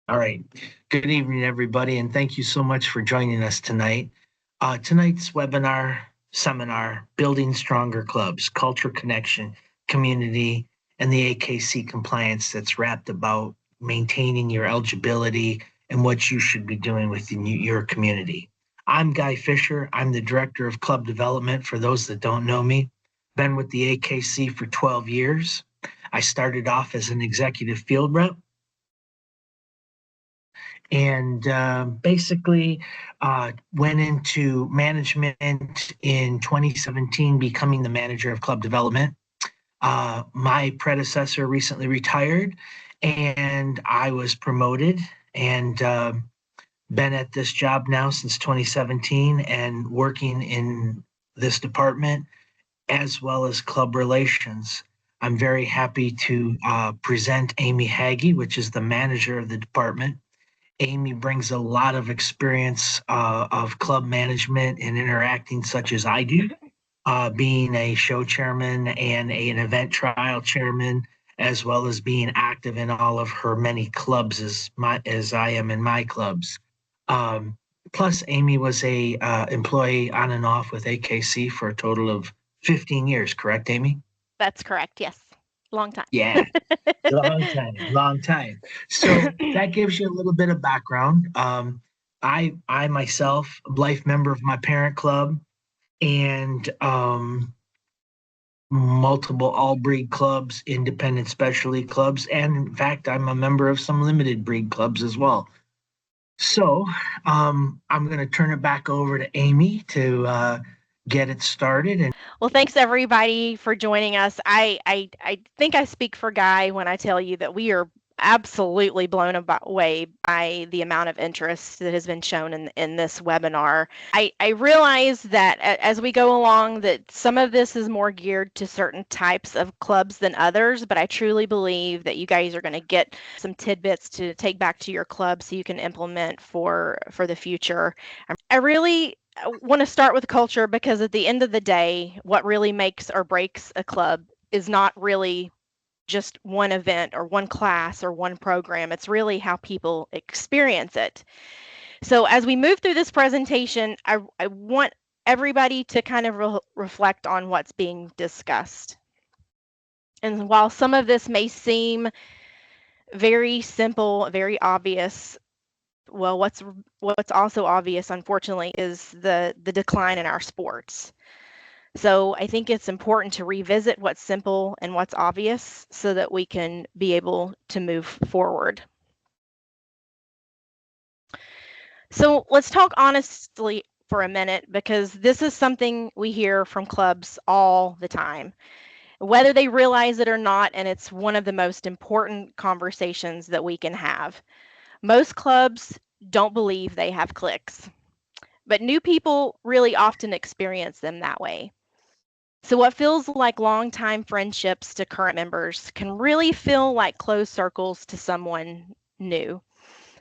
All right. Good evening, everybody, and thank you so much for joining us tonight. Tonight's seminar, Building Stronger Clubs, Culture Connection, Community, and the AKC compliance that's wrapped about maintaining your eligibility and what you should be doing within your community. I'm Guy Fisher. I'm the Director of Club Development for those that don't know me. Been with the AKC for 12 years. I started off as an executive field rep and basically went into management in 2017, becoming the manager of club development. My predecessor recently retired, and I was promoted and been at this job now since 2017 and working in this department as well as club relations. I'm very happy to present Amy Haggie, which is the manager of the department. Amy brings a lot of experience of club management and interacting, such as I do, being a show chairman and an event trial chairman, as well as being active in all of her many clubs as I am in my clubs. Um, Plus, Amy was a employee on and off with AKC for a total of 15 years. Correct, Amy? That's correct. Yes. Long time. Yeah, long time, long time. So that gives you a little bit of background. I myself, a life member of my parent club, and multiple all breed clubs, independent specialty clubs, and in fact, I'm a member of some limited breed clubs as well. So I'm going to turn it back over to Amy to get it started. And Well, thanks everybody for joining us. I think I speak for Guy when I tell you that we are absolutely blown away by the amount of interest that has been shown in this webinar. I realize that as we go along that some of this is more geared to certain types of clubs than others, but I truly believe that you guys are going to get some tidbits to take back to your club so you can implement for the future. I really want to start with culture because at the end of the day, what really makes or breaks a club is not really just one event or one class or one program. It's really how people experience it. So as we move through this presentation, I want everybody to kind of reflect on what's being discussed. And while some of this may seem very simple, very obvious, well, what's also obvious, unfortunately, is the decline in our sports. So I think it's important to revisit what's simple and what's obvious so that we can be able to move forward. So let's talk honestly for a minute because this is something we hear from clubs all the time, whether they realize it or not, and it's one of the most important conversations that we can have. Most clubs don't believe they have cliques, but new people really often experience them that way. So, what feels like long-time friendships to current members can really feel like closed circles to someone new.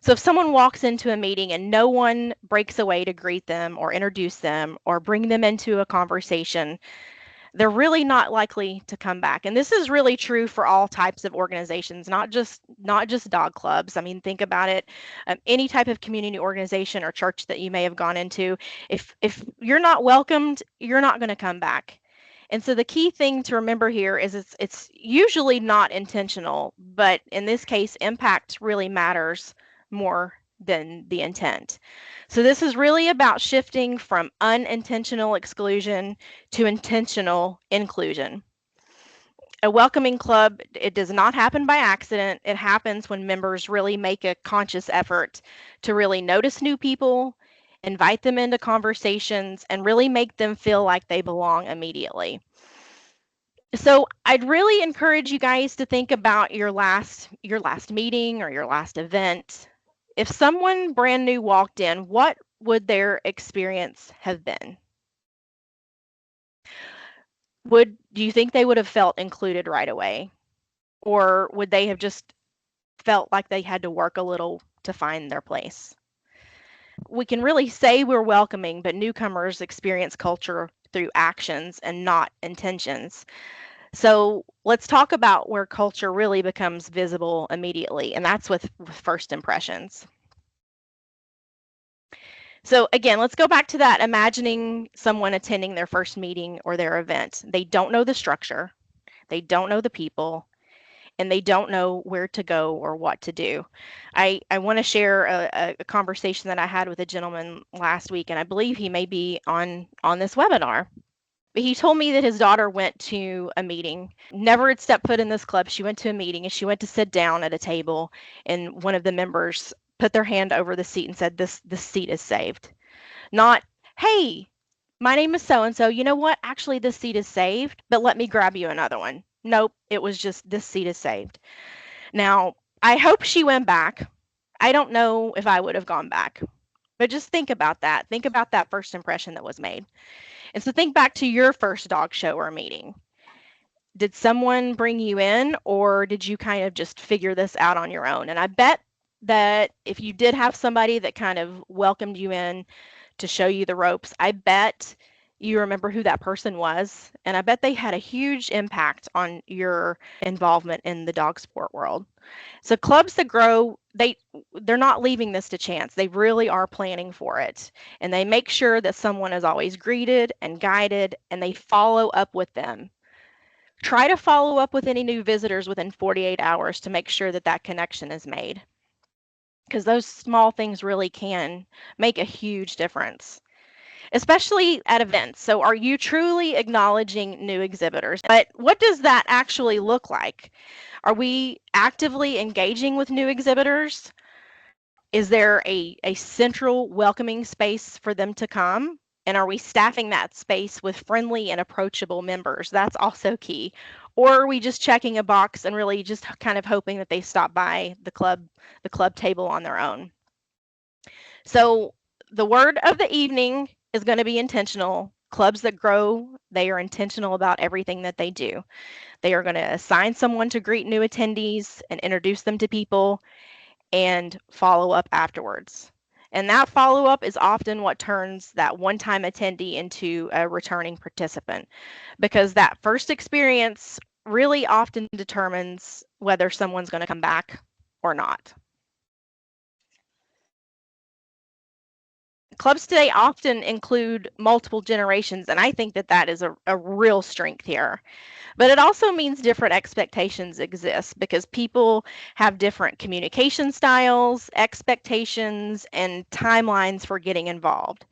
So, if someone walks into a meeting and no one breaks away to greet them or introduce them or bring them into a conversation, they're really not likely to come back. And this is really true for all types of organizations, not just dog clubs. I mean, think about it. Any type of community organization or church that you may have gone into, if you're not welcomed, you're not going to come back. And so the key thing to remember here is it's usually not intentional, but in this case, impact really matters more than the intent. So this is really about shifting from unintentional exclusion to intentional inclusion. A welcoming club, it does not happen by accident. It happens when members really make a conscious effort to really notice new people, invite them into conversations, and really make them feel like they belong immediately. So I'd really encourage you guys to think about your last meeting or your last event. If someone brand new walked in, what would their experience have been? Do you think they would have felt included right away? Or would they have just felt like they had to work a little to find their place? We can really say we're welcoming, but newcomers experience culture through actions and not intentions. So let's talk about where culture really becomes visible immediately, and that's with first impressions. So again, let's go back to that imagining someone attending their first meeting or their event. They don't know the structure, they don't know the people, and they don't know where to go or what to do. I want to share a conversation that I had with a gentleman last week, and I believe he may be on this webinar. But he told me that his daughter went to a meeting, never had stepped foot in this club. She went to a meeting and she went to sit down at a table, and one of the members put their hand over the seat and said, this seat is saved. Not, hey, my name is so and so. You know what? Actually, this seat is saved, but let me grab you another one. Nope, it was just this seat is saved. Now, I hope she went back. I don't know if I would have gone back, but just think about that. Think about that first impression that was made. And so think back to your first dog show or meeting. Did someone bring you in, or did you kind of just figure this out on your own? And I bet that if you did have somebody that kind of welcomed you in to show you the ropes, I bet you remember who that person was. And I bet they had a huge impact on your involvement in the dog sport world. So clubs that grow, they're not leaving this to chance. They really are planning for it. And they make sure that someone is always greeted and guided, and they follow up with them. Try to follow up with any new visitors within 48 hours to make sure that that connection is made, because those small things really can make a huge difference, especially at events. So are you truly acknowledging new exhibitors? But what does that actually look like? Are we actively engaging with new exhibitors? Is there a central welcoming space for them to come? And are we staffing that space with friendly and approachable members? That's also key. Or are we just checking a box and really just kind of hoping that they stop by the club table on their own? So the word of the evening is going to be intentional. Clubs that grow, they are intentional about everything that they do. They are going to assign someone to greet new attendees and introduce them to people and follow up afterwards. And that follow up is often what turns that one time attendee into a returning participant, because that first experience really often determines whether someone's going to come back or not. Clubs today often include multiple generations, and I think that that is a real strength here. But it also means different expectations exist because people have different communication styles, expectations, and timelines for getting involved.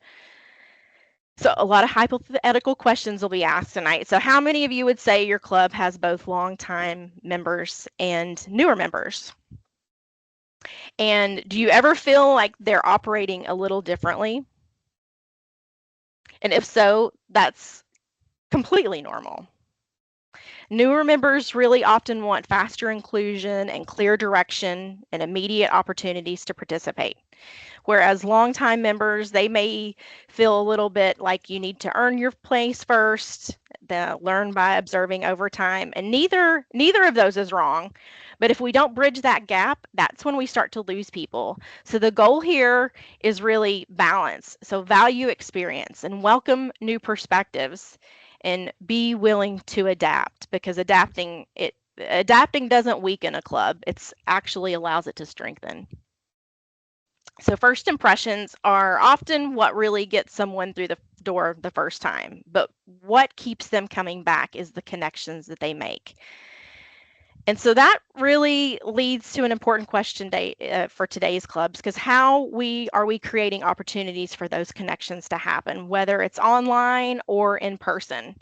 So a lot of hypothetical questions will be asked tonight. So how many of you would say your club has both longtime members and newer members? And do you ever feel like they're operating a little differently? And if so, that's completely normal. Newer members really often want faster inclusion and clear direction and immediate opportunities to participate. Whereas longtime members, they may feel a little bit like you need to earn your place first, learn by observing over time, and neither of those is wrong. But if we don't bridge that gap, that's when we start to lose people. So the goal here is really balance. So value experience and welcome new perspectives and be willing to adapt, because adapting doesn't weaken a club. It's actually allows it to strengthen. So first impressions are often what really gets someone through the door the first time, but what keeps them coming back is the connections that they make. And so that really leads to an important question for today's clubs, because how are we creating opportunities for those connections to happen, whether it's online or in person?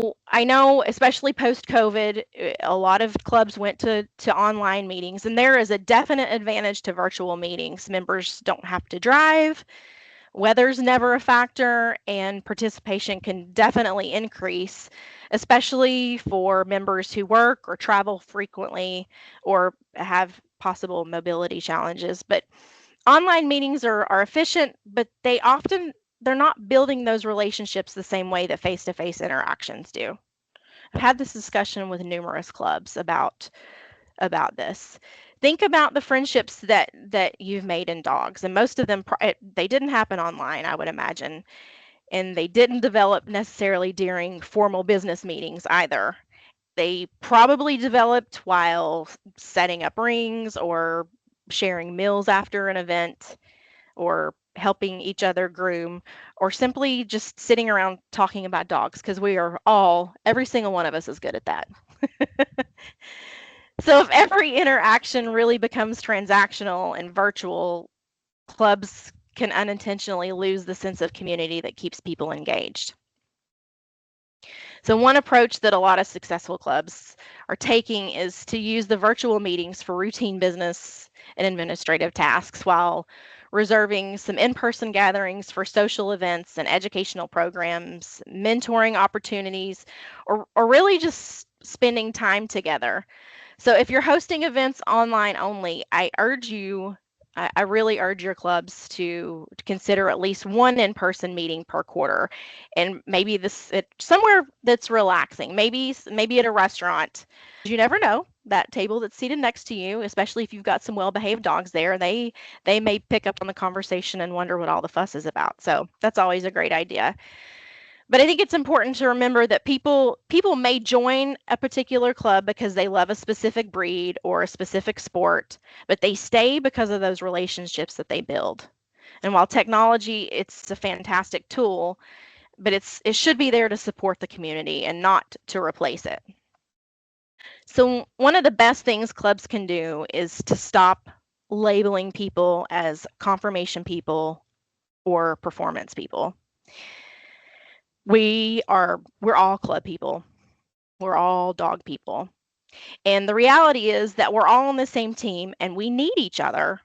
Well, I know, especially post-COVID, a lot of clubs went to online meetings, and there is a definite advantage to virtual meetings. Members don't have to drive, weather's never a factor, and participation can definitely increase, especially for members who work or travel frequently or have possible mobility challenges. But online meetings are efficient, but they're not building those relationships the same way that face-to-face interactions do. I've had this discussion with numerous clubs about this. Think about the friendships that you've made in dogs, and most of them they didn't happen online, I would imagine, and they didn't develop necessarily during formal business meetings either. they probably developed while setting up rings or sharing meals after an event or helping each other groom or simply just sitting around talking about dogs because every single one of us is good at that. So if every interaction really becomes transactional and virtual, clubs can unintentionally lose the sense of community that keeps people engaged. So one approach that a lot of successful clubs are taking is to use the virtual meetings for routine business and administrative tasks while reserving some in-person gatherings for social events and educational programs, mentoring opportunities, or really just spending time together. So if you're hosting events online only, I really urge your clubs to consider at least one in-person meeting per quarter, and maybe somewhere that's relaxing, maybe at a restaurant. You never know, that table that's seated next to you, especially if you've got some well-behaved dogs there, they may pick up on the conversation and wonder what all the fuss is about. So that's always a great idea. But I think it's important to remember that people may join a particular club because they love a specific breed or a specific sport, but they stay because of those relationships that they build. And while technology, it's a fantastic tool, but it should be there to support the community and not to replace it. So one of the best things clubs can do is to stop labeling people as confirmation people or performance people. We're all club people. We're all dog people. And the reality is that we're all on the same team and we need each other.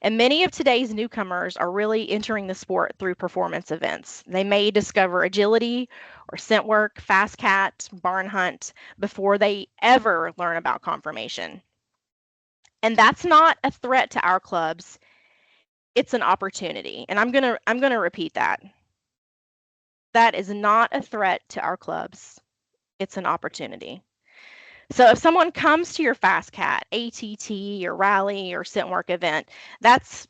And many of today's newcomers are really entering the sport through performance events. They may discover agility or scent work, fast cat, barn hunt before they ever learn about conformation. And that's not a threat to our clubs. It's an opportunity. And I'm going to repeat that. That is not a threat to our clubs. It's an opportunity. So if someone comes to your Fast Cat, ATT, or rally or scent work event, that's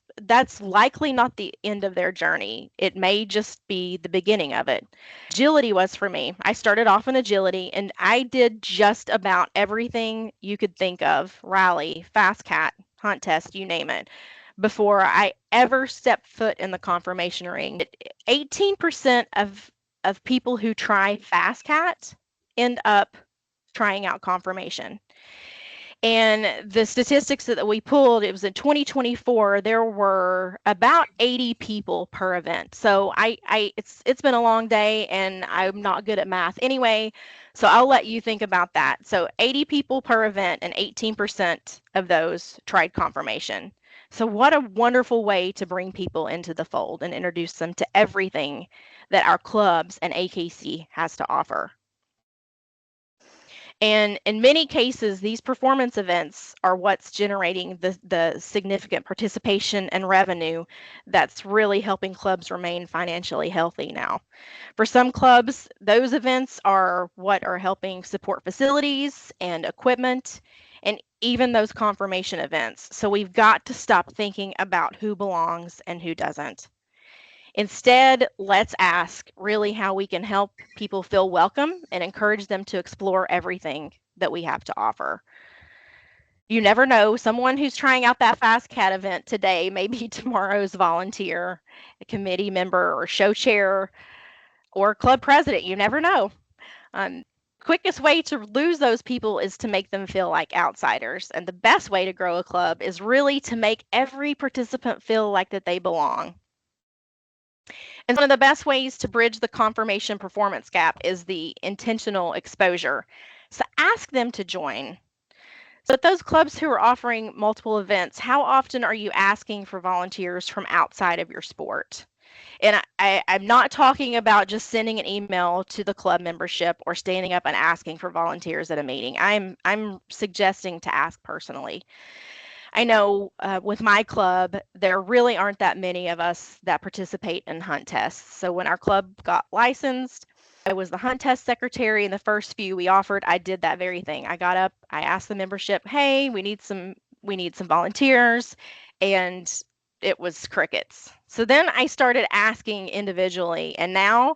likely not the end of their journey. It may just be the beginning of it. Agility was for me. I started off in agility and I did just about everything you could think of, rally, Fast Cat, hunt test, you name it, before I ever stepped foot in the conformation ring. 18% of people who try Fast Cat end up trying out conformation. And the statistics that we pulled, it was in 2024, there were about 80 people per event. So it's been a long day and I'm not good at math anyway, so I'll let you think about that. So 80 people per event and 18% of those tried conformation. So what a wonderful way to bring people into the fold and introduce them to everything that our clubs and AKC has to offer. And in many cases, these performance events are what's generating the significant participation and revenue that's really helping clubs remain financially healthy now. For some clubs, those events are what are helping support facilities and equipment and even those confirmation events. So we've got to stop thinking about who belongs and who doesn't. Instead, let's ask really how we can help people feel welcome and encourage them to explore everything that we have to offer. You never know, someone who's trying out that Fast Cat event today may be tomorrow's volunteer, a committee member, or show chair, or club president. You never know. Quickest way to lose those people is to make them feel like outsiders. And the best way to grow a club is really to make every participant feel like that they belong. And one of the best ways to bridge the confirmation performance gap is the intentional exposure. So ask them to join. So at those clubs who are offering multiple events, how often are you asking for volunteers from outside of your sport? And I'm not talking about just sending an email to the club membership or standing up and asking for volunteers at a meeting. I'm suggesting to ask personally. I know with my club, there really aren't that many of us that participate in hunt tests. So when our club got licensed, I was the hunt test secretary, and the first few we offered, I did that very thing. I got up, I asked the membership, "Hey, we need some volunteers," and it was crickets. So then I started asking individually, and now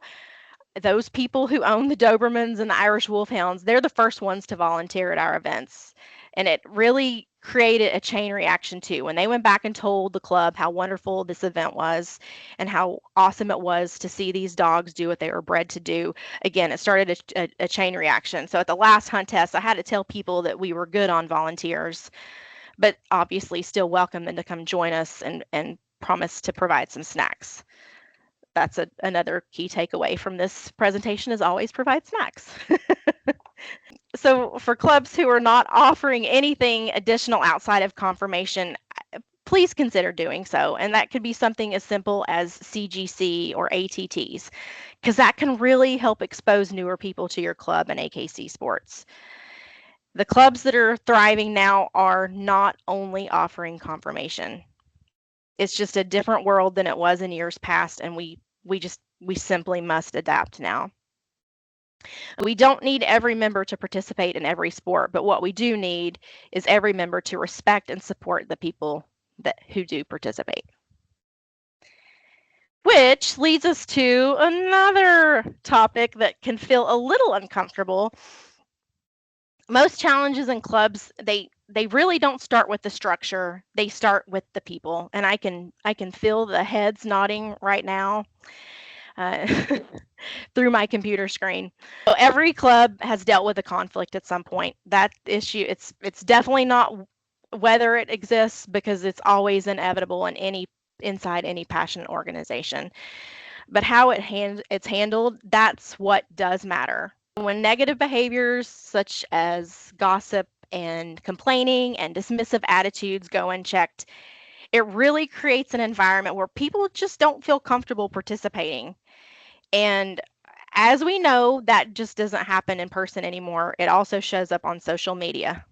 those people who own the Dobermans and the Irish Wolfhounds, they're the first ones to volunteer at our events. And it really created a chain reaction too. When they went back and told the club how wonderful this event was and how awesome it was to see these dogs do what they were bred to do, again, it started a chain reaction. So at the last hunt test, I had to tell people that we were good on volunteers, but obviously still welcome them to come join us and promise to provide some snacks. That's another key takeaway from this presentation, is always provide snacks. So for clubs who are not offering anything additional outside of confirmation, please consider doing so. And that could be something as simple as CGC or ATTs, because that can really help expose newer people to your club and AKC sports. The clubs that are thriving now are not only offering confirmation. It's just a different world than it was in years past, and we simply must adapt now. We don't need every member to participate in every sport, but what we do need is every member to respect and support the people who do participate. Which leads us to another topic that can feel a little uncomfortable. Most challenges in clubs, they really don't start with the structure. They start with the people, and I can feel the heads nodding right now. Through my computer screen. So every club has dealt with a conflict at some point. That issue, it's definitely not whether it exists, because it's always inevitable inside any passionate organization. But how it's handled, that's what does matter. When negative behaviors such as gossip and complaining and dismissive attitudes go unchecked, it really creates an environment where people just don't feel comfortable participating. And as we know, that just doesn't happen in person anymore. It also shows up on social media.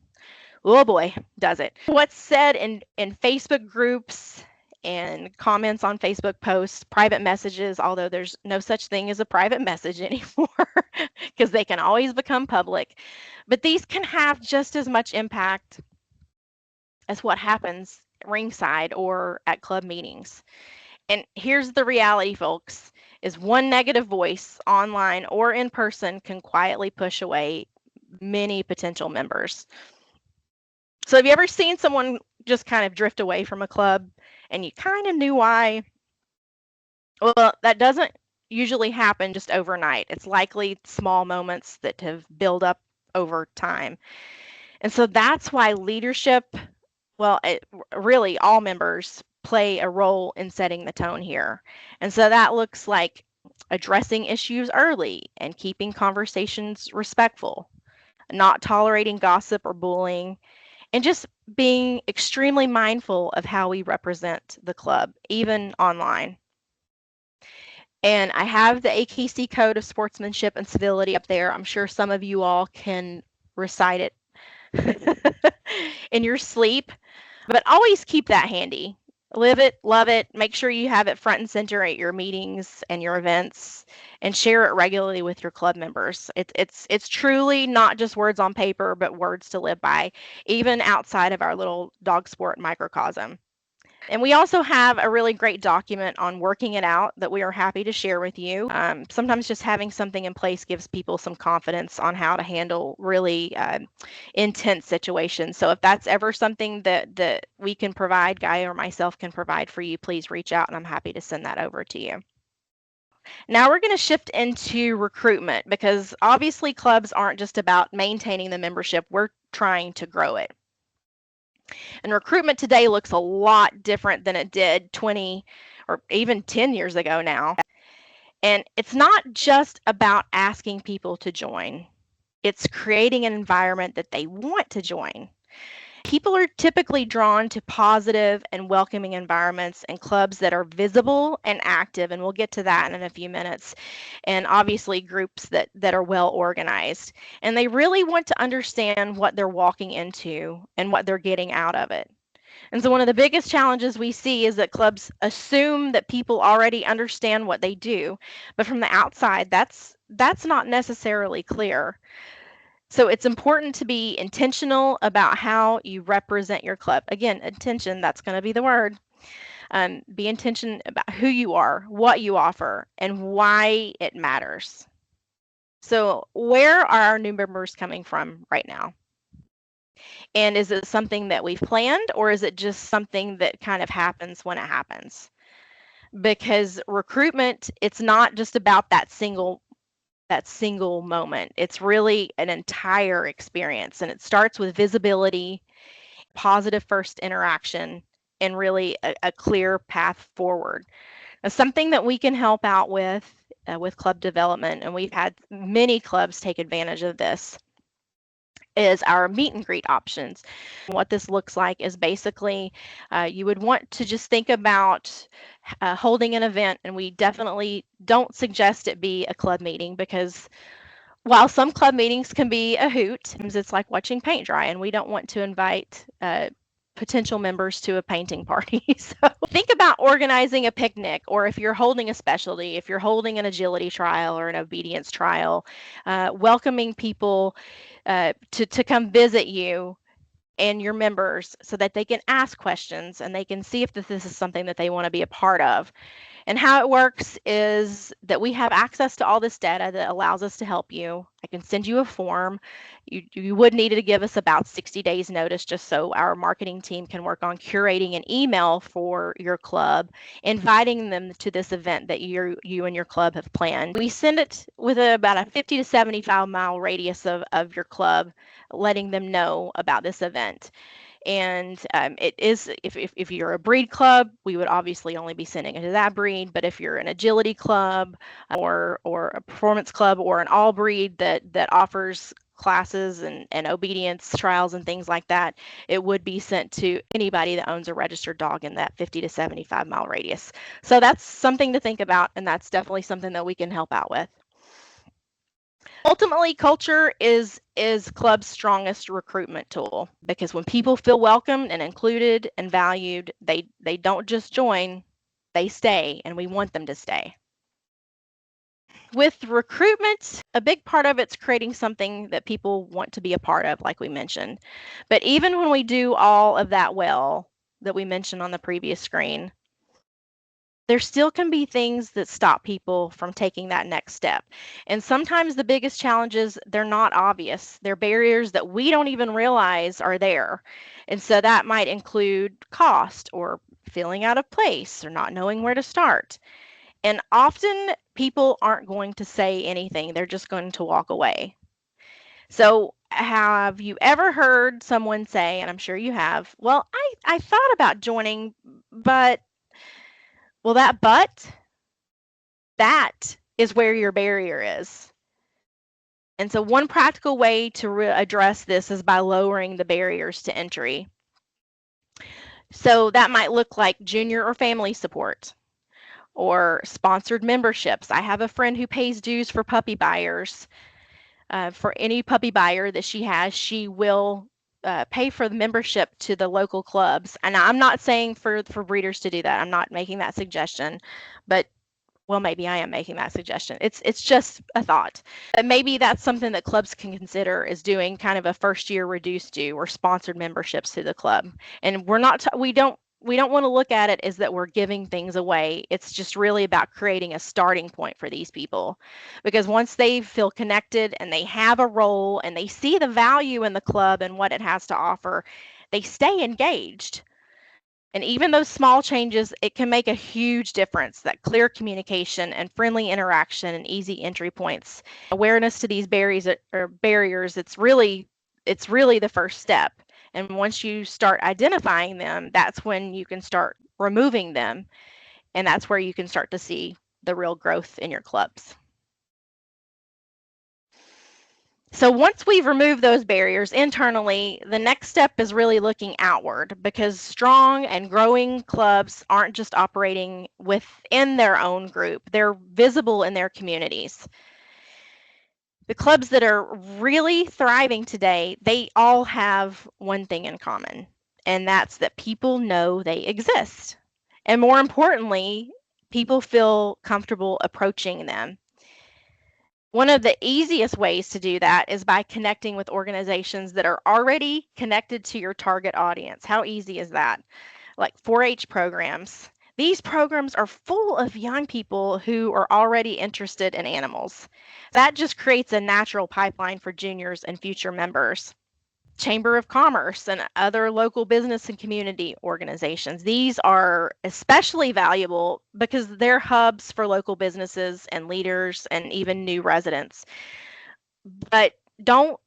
Oh boy, does it. What's said in Facebook groups and comments on Facebook posts, private messages, although there's no such thing as a private message anymore, because they can always become public. But these can have just as much impact as what happens ringside or at club meetings. And here's the reality, folks, is one negative voice online or in person can quietly push away many potential members. So have you ever seen someone just kind of drift away from a club and you kind of knew why? Well, that doesn't usually happen just overnight. It's likely small moments that have built up over time. And so that's why leadership, well, really all members play a role in setting the tone here. And so that looks like addressing issues early and keeping conversations respectful, not tolerating gossip or bullying, and just being extremely mindful of how we represent the club, even online. And I have the AKC Code of Sportsmanship and Civility up there. I'm sure some of you all can recite it in your sleep, but always keep that handy. Live it, love it, make sure you have it front and center at your meetings and your events, and share it regularly with your club members. It's truly not just words on paper, but words to live by, even outside of our little dog sport microcosm. And we also have a really great document on working it out that we are happy to share with you. Sometimes just having something in place gives people some confidence on how to handle really intense situations. So if that's ever something that we can provide, Guy or myself can provide for you, please reach out and I'm happy to send that over to you. Now we're going to shift into recruitment, because obviously clubs aren't just about maintaining the membership, we're trying to grow it. And recruitment today looks a lot different than it did 20 or even 10 years ago now. And it's not just about asking people to join. It's creating an environment that they want to join. People are typically drawn to positive and welcoming environments and clubs that are visible and active, and we'll get to that in a few minutes, and obviously groups that are well organized. And they really want to understand what they're walking into and what they're getting out of it. And so one of the biggest challenges we see is that clubs assume that people already understand what they do, but from the outside, that's not necessarily clear. So it's important to be intentional about how you represent your club. Again, intention, that's going to be the word. Be intentional about who you are, what you offer, and why it matters. So where are our new members coming from right now? And is it something that we've planned, or is it just something that kind of happens when it happens? Because recruitment, it's not just about that single moment. It's really an entire experience, and it starts with visibility, positive first interaction, and really a clear path forward. Now, something that we can help out with club development, and we've had many clubs take advantage of this, is our meet and greet options. What this looks like is basically you would want to just think about holding an event, and we definitely don't suggest it be a club meeting, because while some club meetings can be a hoot, it's like watching paint dry, and we don't want to invite potential members to a painting party. So think about organizing a picnic, or if you're holding a specialty, if you're holding an agility trial or an obedience trial, welcoming people to come visit you and your members so that they can ask questions and they can see if this is something that they want to be a part of. And how it works is that we have access to all this data that allows us to help you. I can send you a form. You would need to give us about 60 days notice, just so our marketing team can work on curating an email for your club, inviting them to this event that you and your club have planned. We send it with about a 50 to 75-mile radius of your club, letting them know about this event. And it is, if you're a breed club, we would obviously only be sending it to that breed. But if you're an agility club, or a performance club, or an all breed that offers classes and obedience trials and things like that, it would be sent to anybody that owns a registered dog in that 50 to 75-mile radius. So that's something to think about, and that's definitely something that we can help out with. Ultimately, culture is club's strongest recruitment tool, because when people feel welcomed and included and valued, they don't just join, they stay, and we want them to stay. With recruitment, a big part of it's creating something that people want to be a part of, like we mentioned. But even when we do all of that well, that we mentioned on the previous screen, there still can be things that stop people from taking that next step. And sometimes the biggest challenges, they're not obvious. They're barriers that we don't even realize are there. And so that might include cost, or feeling out of place, or not knowing where to start. And often people aren't going to say anything, they're just going to walk away. So have you ever heard someone say, and I'm sure you have, well, I thought about joining, but, well, that is where your barrier is. And so one practical way to address this is by lowering the barriers to entry. So that might look like junior or family support, or sponsored memberships. I have a friend who pays dues for puppy buyers. For any puppy buyer that she has, she will pay for the membership to the local clubs. And I'm not saying for breeders to do that. I'm not making that suggestion, but, well, maybe I am making that suggestion. It's just a thought. But maybe that's something that clubs can consider, is doing kind of a first year reduced due or sponsored memberships to the club. And we don't want to look at it as that we're giving things away. It's just really about creating a starting point for these people. Because once they feel connected and they have a role and they see the value in the club and what it has to offer, they stay engaged. And even those small changes, it can make a huge difference. That clear communication and friendly interaction and easy entry points, awareness to these barriers, it's really the first step. And once you start identifying them, that's when you can start removing them. And that's where you can start to see the real growth in your clubs. So once we've removed those barriers internally, the next step is really looking outward, because strong and growing clubs aren't just operating within their own group, they're visible in their communities. The clubs that are really thriving today, they all have one thing in common, and that's that people know they exist. And more importantly, people feel comfortable approaching them. One of the easiest ways to do that is by connecting with organizations that are already connected to your target audience. How easy is that? Like 4-H programs. These programs are full of young people who are already interested in animals. That just creates a natural pipeline for juniors and future members. Chamber of Commerce and other local business and community organizations. These are especially valuable because they're hubs for local businesses and leaders and even new residents. But don't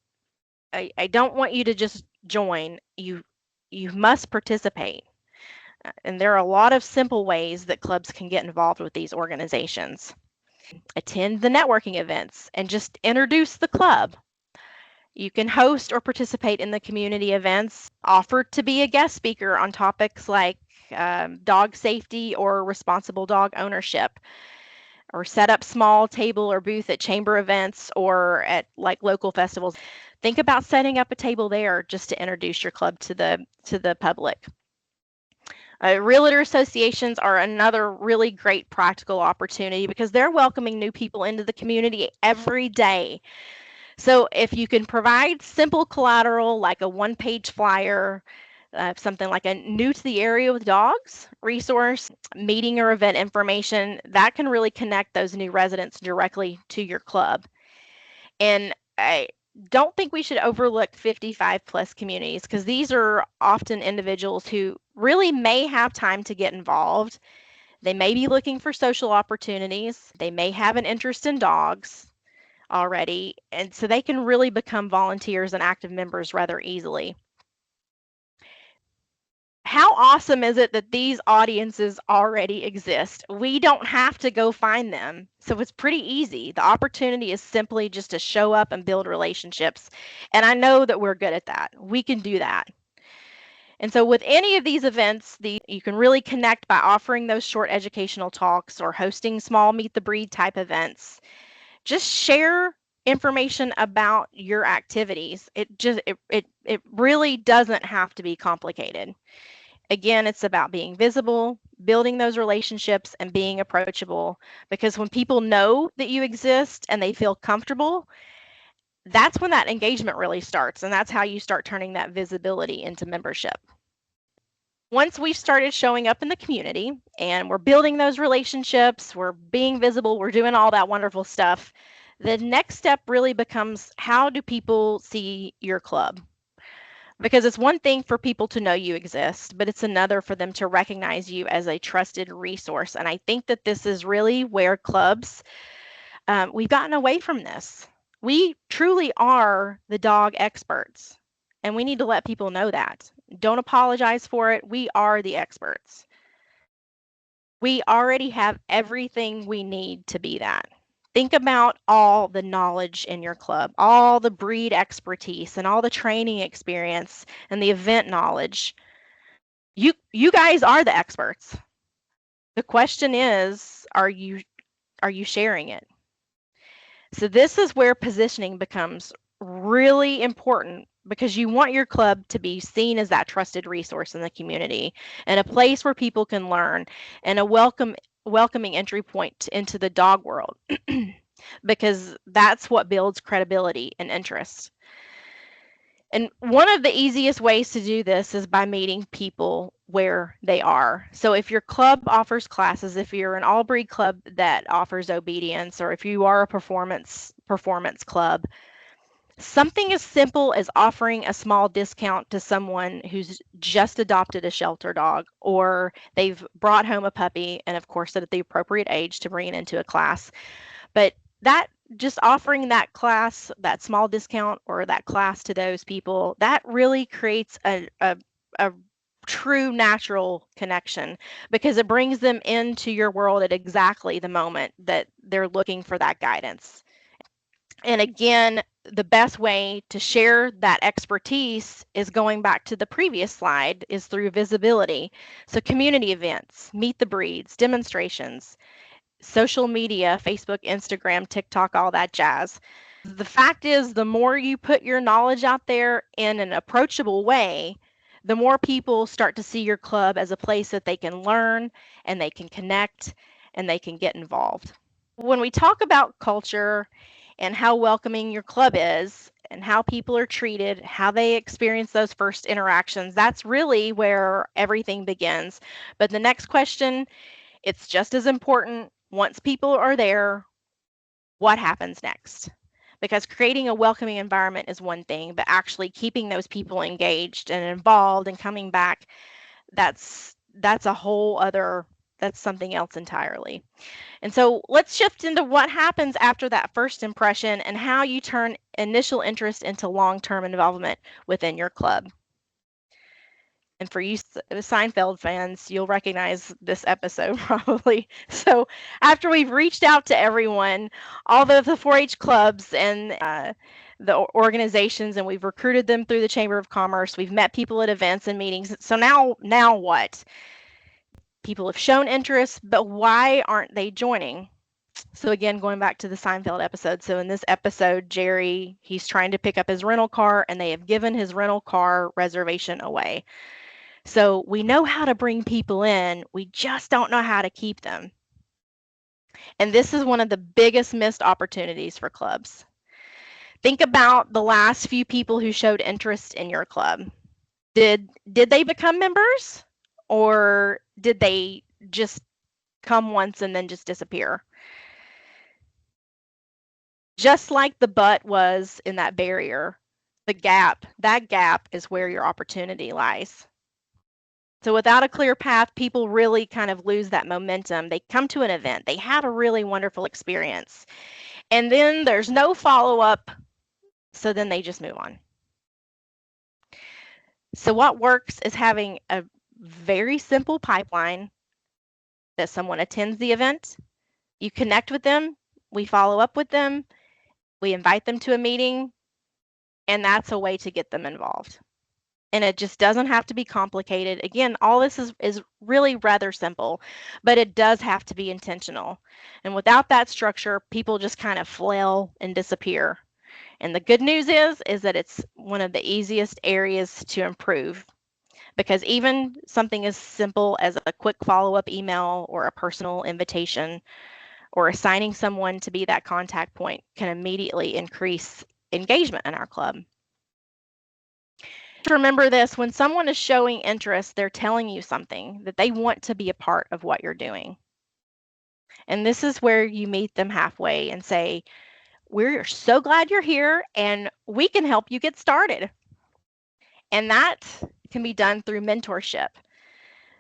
I don't want you to just join. You must participate. And there are a lot of simple ways that clubs can get involved with these organizations. Attend the networking events and just introduce the club. You can host or participate in the community events, offer to be a guest speaker on topics like dog safety or responsible dog ownership, or set up small table or booth at chamber events or at like local festivals. Think about setting up a table there just to introduce your club to the public. Realtor associations are another really great practical opportunity because they're welcoming new people into the community every day. So if you can provide simple collateral like a one-page flyer, something like a new to the area with dogs resource, meeting or event information, that can really connect those new residents directly to your club. And I don't think we should overlook 55 plus communities because these are often individuals who really may have time to get involved. They may be looking for social opportunities. They may have an interest in dogs already, and so they can really become volunteers and active members rather easily. How awesome is it that these audiences already exist? We don't have to go find them. So it's pretty easy. The opportunity is simply just to show up and build relationships. And I know that we're good at that. We can do that. And so with any of these events, you can really connect by offering those short educational talks or hosting small meet the breed type events. Just share information about your activities. It really doesn't have to be complicated. Again, it's about being visible, building those relationships, and being approachable. Because when people know that you exist and they feel comfortable, that's when that engagement really starts. And that's how you start turning that visibility into membership. Once we've started showing up in the community and we're building those relationships, we're being visible, we're doing all that wonderful stuff, the next step really becomes, how do people see your club? Because it's one thing for people to know you exist, but it's another for them to recognize you as a trusted resource. And I think that this is really where clubs, we've gotten away from this. We truly are the dog experts, and we need to let people know that. Don't apologize for it. We are the experts. We already have everything we need to be that. Think about all the knowledge in your club, all the breed expertise and all the training experience and the event knowledge. You guys are the experts. The question is, are you sharing it? So this is where positioning becomes really important, because you want your club to be seen as that trusted resource in the community and a place where people can learn, and a welcoming entry point into the dog world, because that's what builds credibility and interest. And one of the easiest ways to do this is by meeting people where they are. So if your club offers classes, if you're an all breed club that offers obedience, or if you are a performance club, something as simple as offering a small discount to someone who's just adopted a shelter dog, or they've brought home a puppy, and of course at the appropriate age to bring it into a class. But that, just offering that class, that small discount or that class to those people, that really creates a true natural connection, because it brings them into your world at exactly the moment that they're looking for that guidance. And again, the best way to share that expertise is going back to the previous slide, is through visibility. So community events, meet the breeds, demonstrations, social media, Facebook, Instagram, TikTok, all that jazz. The fact is, the more you put your knowledge out there in an approachable way, the more people start to see your club as a place that they can learn and they can connect and they can get involved. When we talk about culture and how welcoming your club is, and how people are treated, how they experience those first interactions, that's really where everything begins. But the next question, it's just as important. Once people are there, what happens next? Because creating a welcoming environment is one thing, but actually keeping those people engaged and involved and coming back, that's a whole other, that's something else entirely. And so let's shift into what happens after that first impression and how you turn initial interest into long-term involvement within your club. And for you Seinfeld fans, you'll recognize this episode probably. So after we've reached out to everyone, all the 4-H clubs and the organizations, and we've recruited them through the Chamber of Commerce, we've met people at events and meetings. So now what? People have shown interest, but why aren't they joining? So again, going back to the Seinfeld episode. So in this episode, Jerry, he's trying to pick up his rental car, and they have given his rental car reservation away. So we know how to bring people in, we just don't know how to keep them. And this is one of the biggest missed opportunities for clubs. Think about the last few people who showed interest in your club. Did they become members, or did they just come once and then just disappear? Just like the but was in that barrier, that gap is where your opportunity lies. So without a clear path, people really kind of lose that momentum. They come to an event, they have a really wonderful experience, and then there's no follow-up, so then they just move on. So what works is having a very simple pipeline that someone attends the event, you connect with them, we follow up with them, we invite them to a meeting, and that's a way to get them involved. And it just doesn't have to be complicated. Again, all this is really rather simple, but it does have to be intentional. And without that structure, people just kind of flail and disappear. And the good news is that it's one of the easiest areas to improve, because even something as simple as a quick follow-up email or a personal invitation or assigning someone to be that contact point can immediately increase engagement in our club. Remember this, when someone is showing interest, they're telling you something, that they want to be a part of what you're doing. And this is where you meet them halfway and say, we're so glad you're here and we can help you get started. And that can be done through mentorship.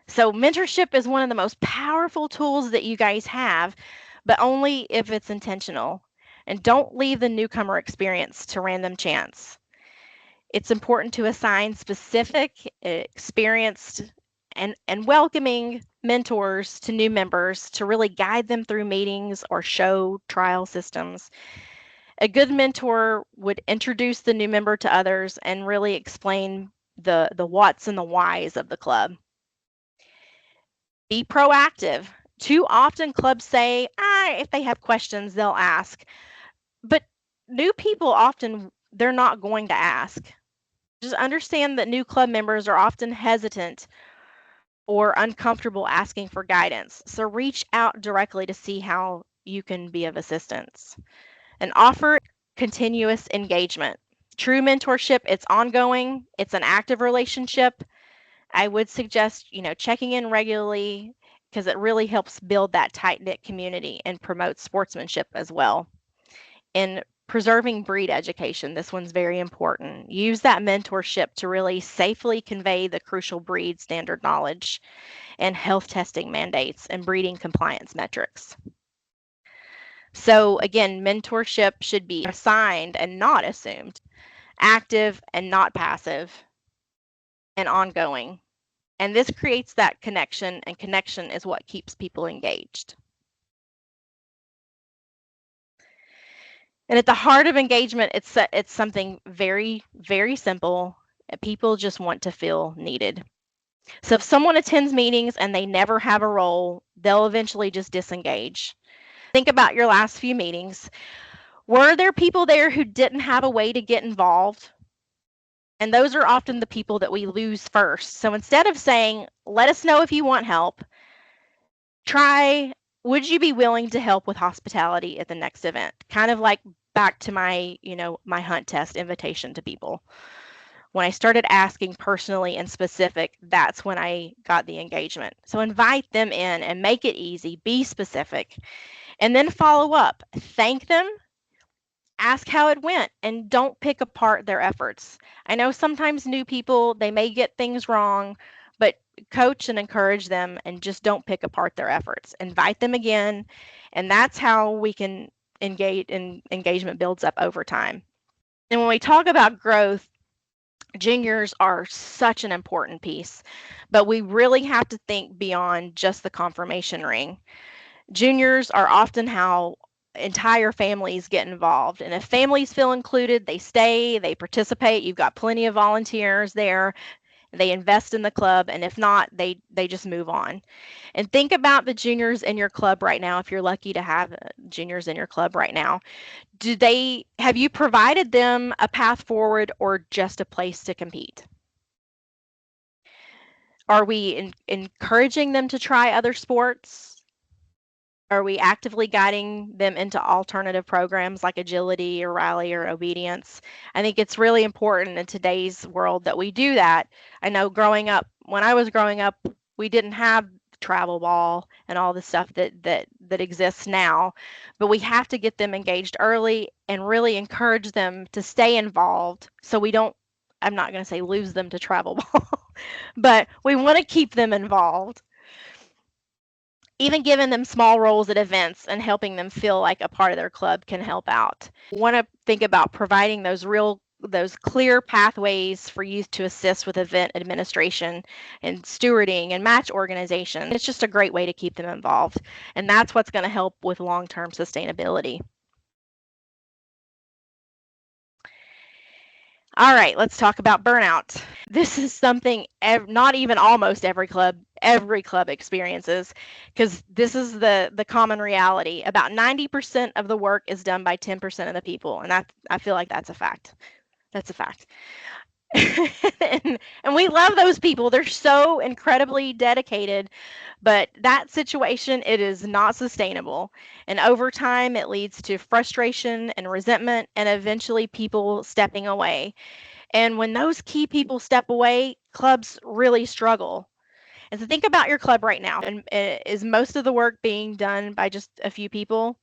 So mentorship is one of the most powerful tools that you guys have, but only if it's intentional. And don't leave the newcomer experience to random chance. It's important to assign specific, experienced, and welcoming mentors to new members to really guide them through meetings or show trial systems. A good mentor would introduce the new member to others and really explain the whats and the whys of the club. Be proactive. Too often clubs say, if they have questions, they'll ask. But new people often, they're not going to ask. Just understand that new club members are often hesitant or uncomfortable asking for guidance. So reach out directly to see how you can be of assistance. And offer continuous engagement. True mentorship, it's ongoing, it's an active relationship. I would suggest, checking in regularly, because it really helps build that tight-knit community and promote sportsmanship as well. And preserving breed education, this one's very important. Use that mentorship to really safely convey the crucial breed standard knowledge and health testing mandates and breeding compliance metrics. So again, mentorship should be assigned and not assumed, active and not passive, and ongoing. And this creates that connection, and connection is what keeps people engaged. And at the heart of engagement, it's something very, very simple. People just want to feel needed. So if someone attends meetings and they never have a role, they'll eventually just disengage. Think about your last few meetings. Were there people there who didn't have a way to get involved? And those are often the people that we lose first. So instead of saying, let us know if you want help, try, would you be willing to help with hospitality at the next event? Kind of like back to my, my hunt test invitation to people. When I started asking personally and specific, that's when I got the engagement. So invite them in and make it easy, be specific, and then follow up. Thank them, ask how it went, and don't pick apart their efforts. I know sometimes new people, they may get things wrong, but coach and encourage them and just don't pick apart their efforts. Invite them again, and that's how we can engage, and engagement builds up over time. And when we talk about growth, juniors are such an important piece, but we really have to think beyond just the confirmation ring. Juniors are often how entire families get involved. And if families feel included, they stay, they participate. You've got plenty of volunteers there. They invest in the club, and if not, they just move on. And think about the juniors in your club right now. If you're lucky to have juniors in your club right now, have you provided them a path forward or just a place to compete? Are we encouraging them to try other sports? Are we actively guiding them into alternative programs like agility or rally or obedience? I think it's really important in today's world that we do that. I know when I was growing up, we didn't have travel ball and all the stuff that exists now, but we have to get them engaged early and really encourage them to stay involved so we don't, I'm not going to say lose them to travel ball, but we want to keep them involved. Even giving them small roles at events and helping them feel like a part of their club can help out. We want to think about providing those clear pathways for youth to assist with event administration and stewarding and match organization. It's just a great way to keep them involved. And that's what's going to help with long-term sustainability. All right, let's talk about burnout. This is something not even almost every club experiences, because this is the common reality. About 90% of the work is done by 10% of the people, and I feel like that's a fact. That's a fact. and we love those people. They're so incredibly dedicated, but that situation, it is not sustainable. And over time, it leads to frustration and resentment and eventually people stepping away. And when those key people step away, clubs really struggle. And so think about your club right now. And is most of the work being done by just a few people?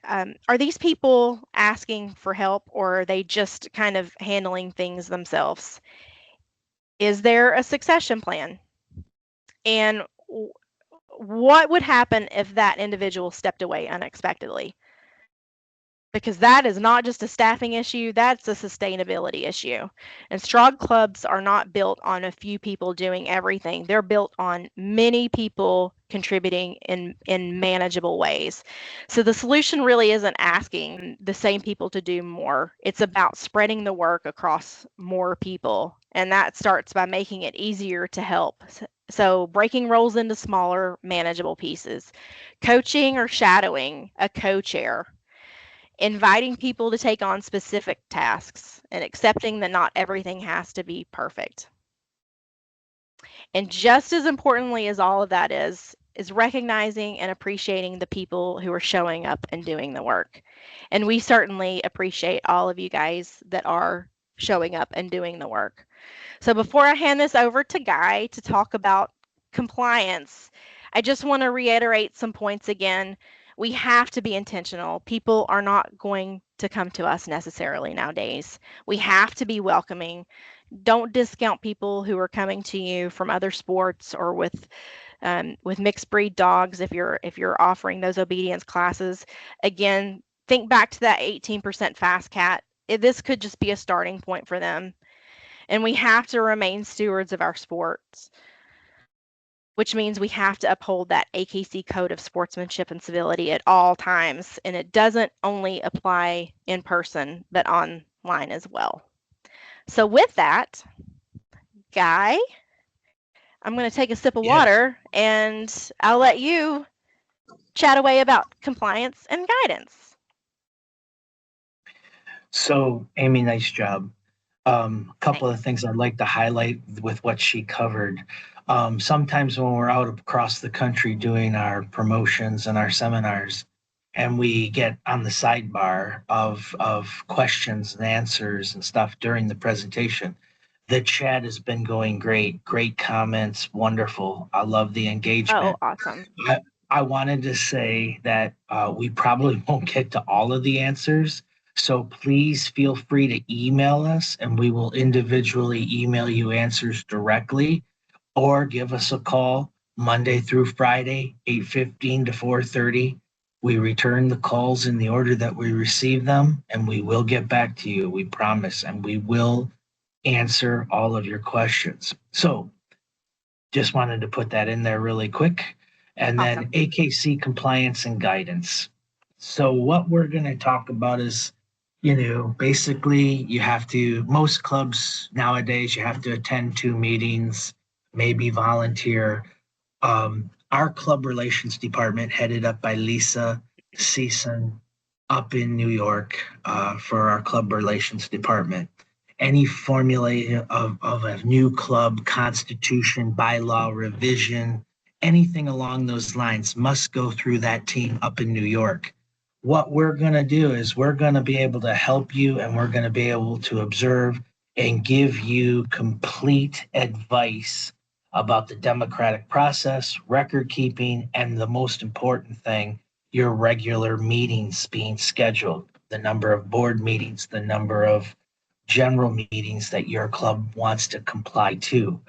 Are these people asking for help, or are they just kind of handling things themselves? Is there a succession plan? And what would happen if that individual stepped away unexpectedly? Because that is not just a staffing issue, that's a sustainability issue. And strong clubs are not built on a few people doing everything. They're built on many people contributing in manageable ways. So the solution really isn't asking the same people to do more. It's about spreading the work across more people. And that starts by making it easier to help. So breaking roles into smaller, manageable pieces. Coaching or shadowing a co-chair, inviting people to take on specific tasks, and accepting that not everything has to be perfect. And just as importantly as all of that is recognizing and appreciating the people who are showing up and doing the work. And we certainly appreciate all of you guys that are showing up and doing the work. So before I hand this over to Guy to talk about compliance, I just want to reiterate some points again. We have to be intentional. People are not going to come to us necessarily nowadays. We have to be welcoming. Don't discount people who are coming to you from other sports or with mixed breed dogs if you're offering those obedience classes. Again, think back to that 18% fast cat. This could just be a starting point for them. And we have to remain stewards of our sports, which means we have to uphold that AKC code of sportsmanship and civility at all times. And it doesn't only apply in person, but online as well. So with that, Guy, I'm going to take a sip of water and I'll let you chat away about compliance and guidance. So, Amy, nice job. A couple of things I'd like to highlight with what she covered. Sometimes when we're out across the country doing our promotions and our seminars, and we get on the sidebar of questions and answers and stuff during the presentation. The chat has been going great, great comments, wonderful. I love the Oh, engagement. awesome. I, I wanted to say that we probably won't get to all of the answers. So please feel free to email us and we will individually email you answers directly, or give us a call Monday through Friday, 8:15 to 4:30. We return the calls in the order that we receive them, and we will get back to you, we promise, and we will answer all of your questions. So just wanted to put that in there really quick. And then Awesome. AKC compliance and guidance. So what we're going to talk about is, basically you have to, most clubs nowadays, you have to attend 2 meetings, maybe volunteer. Our club relations department, headed up by Lisa Season, up in New York, for our club relations department. Any formula of a new club constitution, bylaw revision, anything along those lines must go through that team up in New York. What we're going to do is we're going to be able to help you, and we're going to be able to observe and give you complete advice about the democratic process, record keeping, and the most important thing, your regular meetings being scheduled, the number of board meetings, the number of general meetings that your club wants to comply to.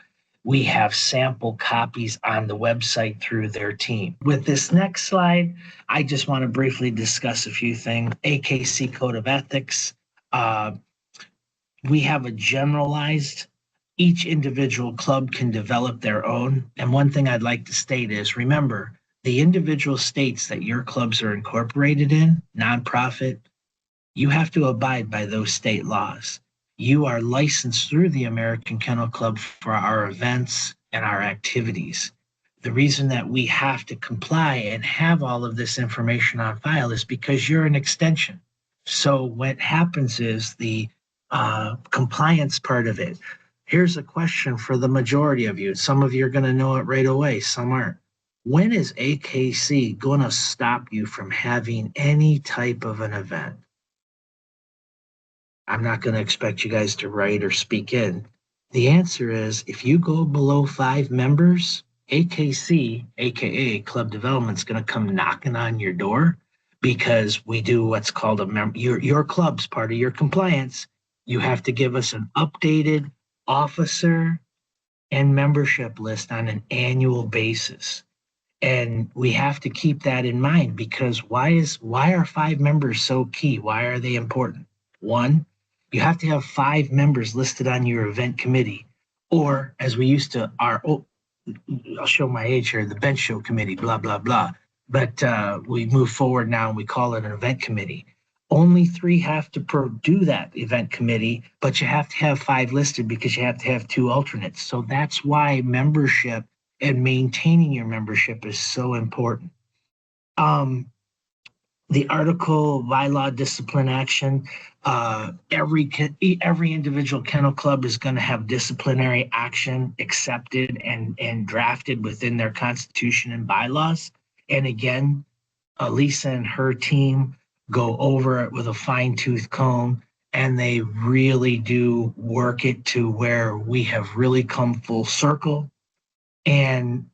We have sample copies on the website through their team. With this next slide, I just want to briefly discuss a few things. AKC Code of Ethics. Uh, we have a generalized, each individual club can develop their own. And one thing I'd like to state is, remember, the individual states that your clubs are incorporated in, nonprofit, you have to abide by those state laws. You are licensed through the American Kennel Club for our events and our activities. The reason that we have to comply and have all of this information on file is because you're an extension. So what happens is the compliance part of it. Here's a question for the majority of you. Some of you are going to know it right away, some aren't. When is AKC going to stop you from having any type of an event? I'm not going to expect you guys to write or speak in. The answer is, if you go below 5 members, AKC, aka Club Development, is going to come knocking on your door, because we do what's called your club's part of your compliance. You have to give us an updated officer and membership list on an annual basis. And we have to keep that in mind, because why are 5 members so key? Why are they important? One, you have to have 5 members listed on your event committee, or as we used to, I'll show my age here, the bench show committee, blah, blah, blah. But we move forward now and we call it an event committee. Only 3 have to do that event committee, but you have to have 5 listed because you have to have 2 alternates. So that's why membership and maintaining your membership is so important. The article, bylaw, discipline, action. Every individual kennel club is going to have disciplinary action accepted and drafted within their constitution and bylaws. And again, Lisa and her team go over it with a fine tooth comb, and they really do work it to where we have really come full circle. And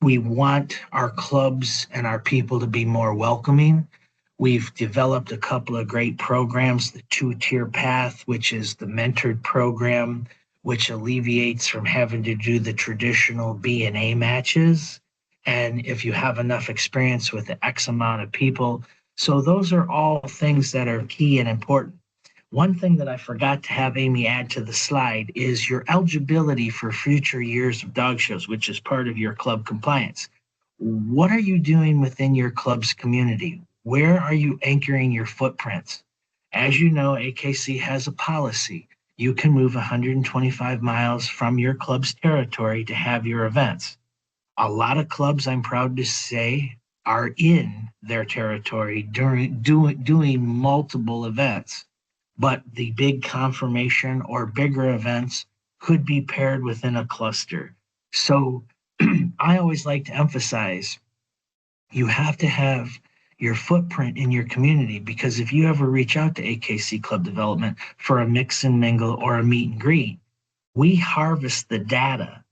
we want our clubs and our people to be more welcoming. We've developed a couple of great programs, the 2-tier path, which is the mentored program, which alleviates from having to do the traditional B&A matches. And if you have enough experience with the X amount of people. So those are all things that are key and important. One thing that I forgot to have Amy add to the slide is your eligibility for future years of dog shows, which is part of your club compliance. What are you doing within your club's community? Where are you anchoring your footprints? As you know, AKC has a policy. You can move 125 miles from your club's territory to have your events. A lot of clubs, I'm proud to say, are in their territory doing multiple events, but the big confirmation or bigger events could be paired within a cluster. So I always like to emphasize, You have to have your footprint in your community, because if you ever reach out to AKC Club Development for a mix and mingle or a meet and greet, we harvest the data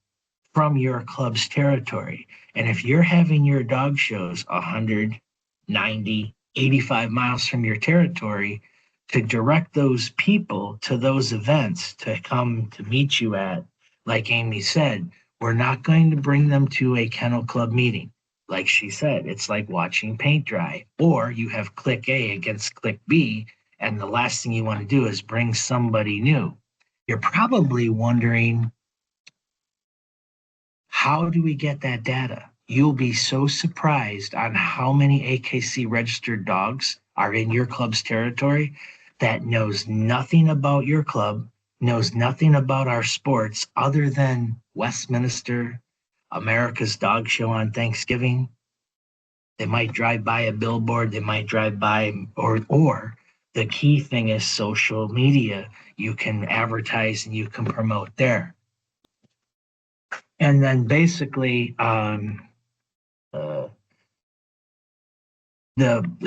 from your club's territory. And if you're having your dog shows 100, 90, 85 miles from your territory, to direct those people to those events to come to meet you at, like Amy said, we're not going to bring them to a kennel club meeting. Like she said, it's like watching paint dry, or you have click A against click B, and the last thing you want to do is bring somebody new. You're probably wondering, how do we get that data? You'll be so surprised on how many AKC registered dogs are in your club's territory that knows nothing about your club, knows nothing about our sports other than Westminster, America's Dog Show on Thanksgiving. They might drive by a billboard, they might drive by, or the key thing is social media. You can advertise and you can promote there. And then basically, uh,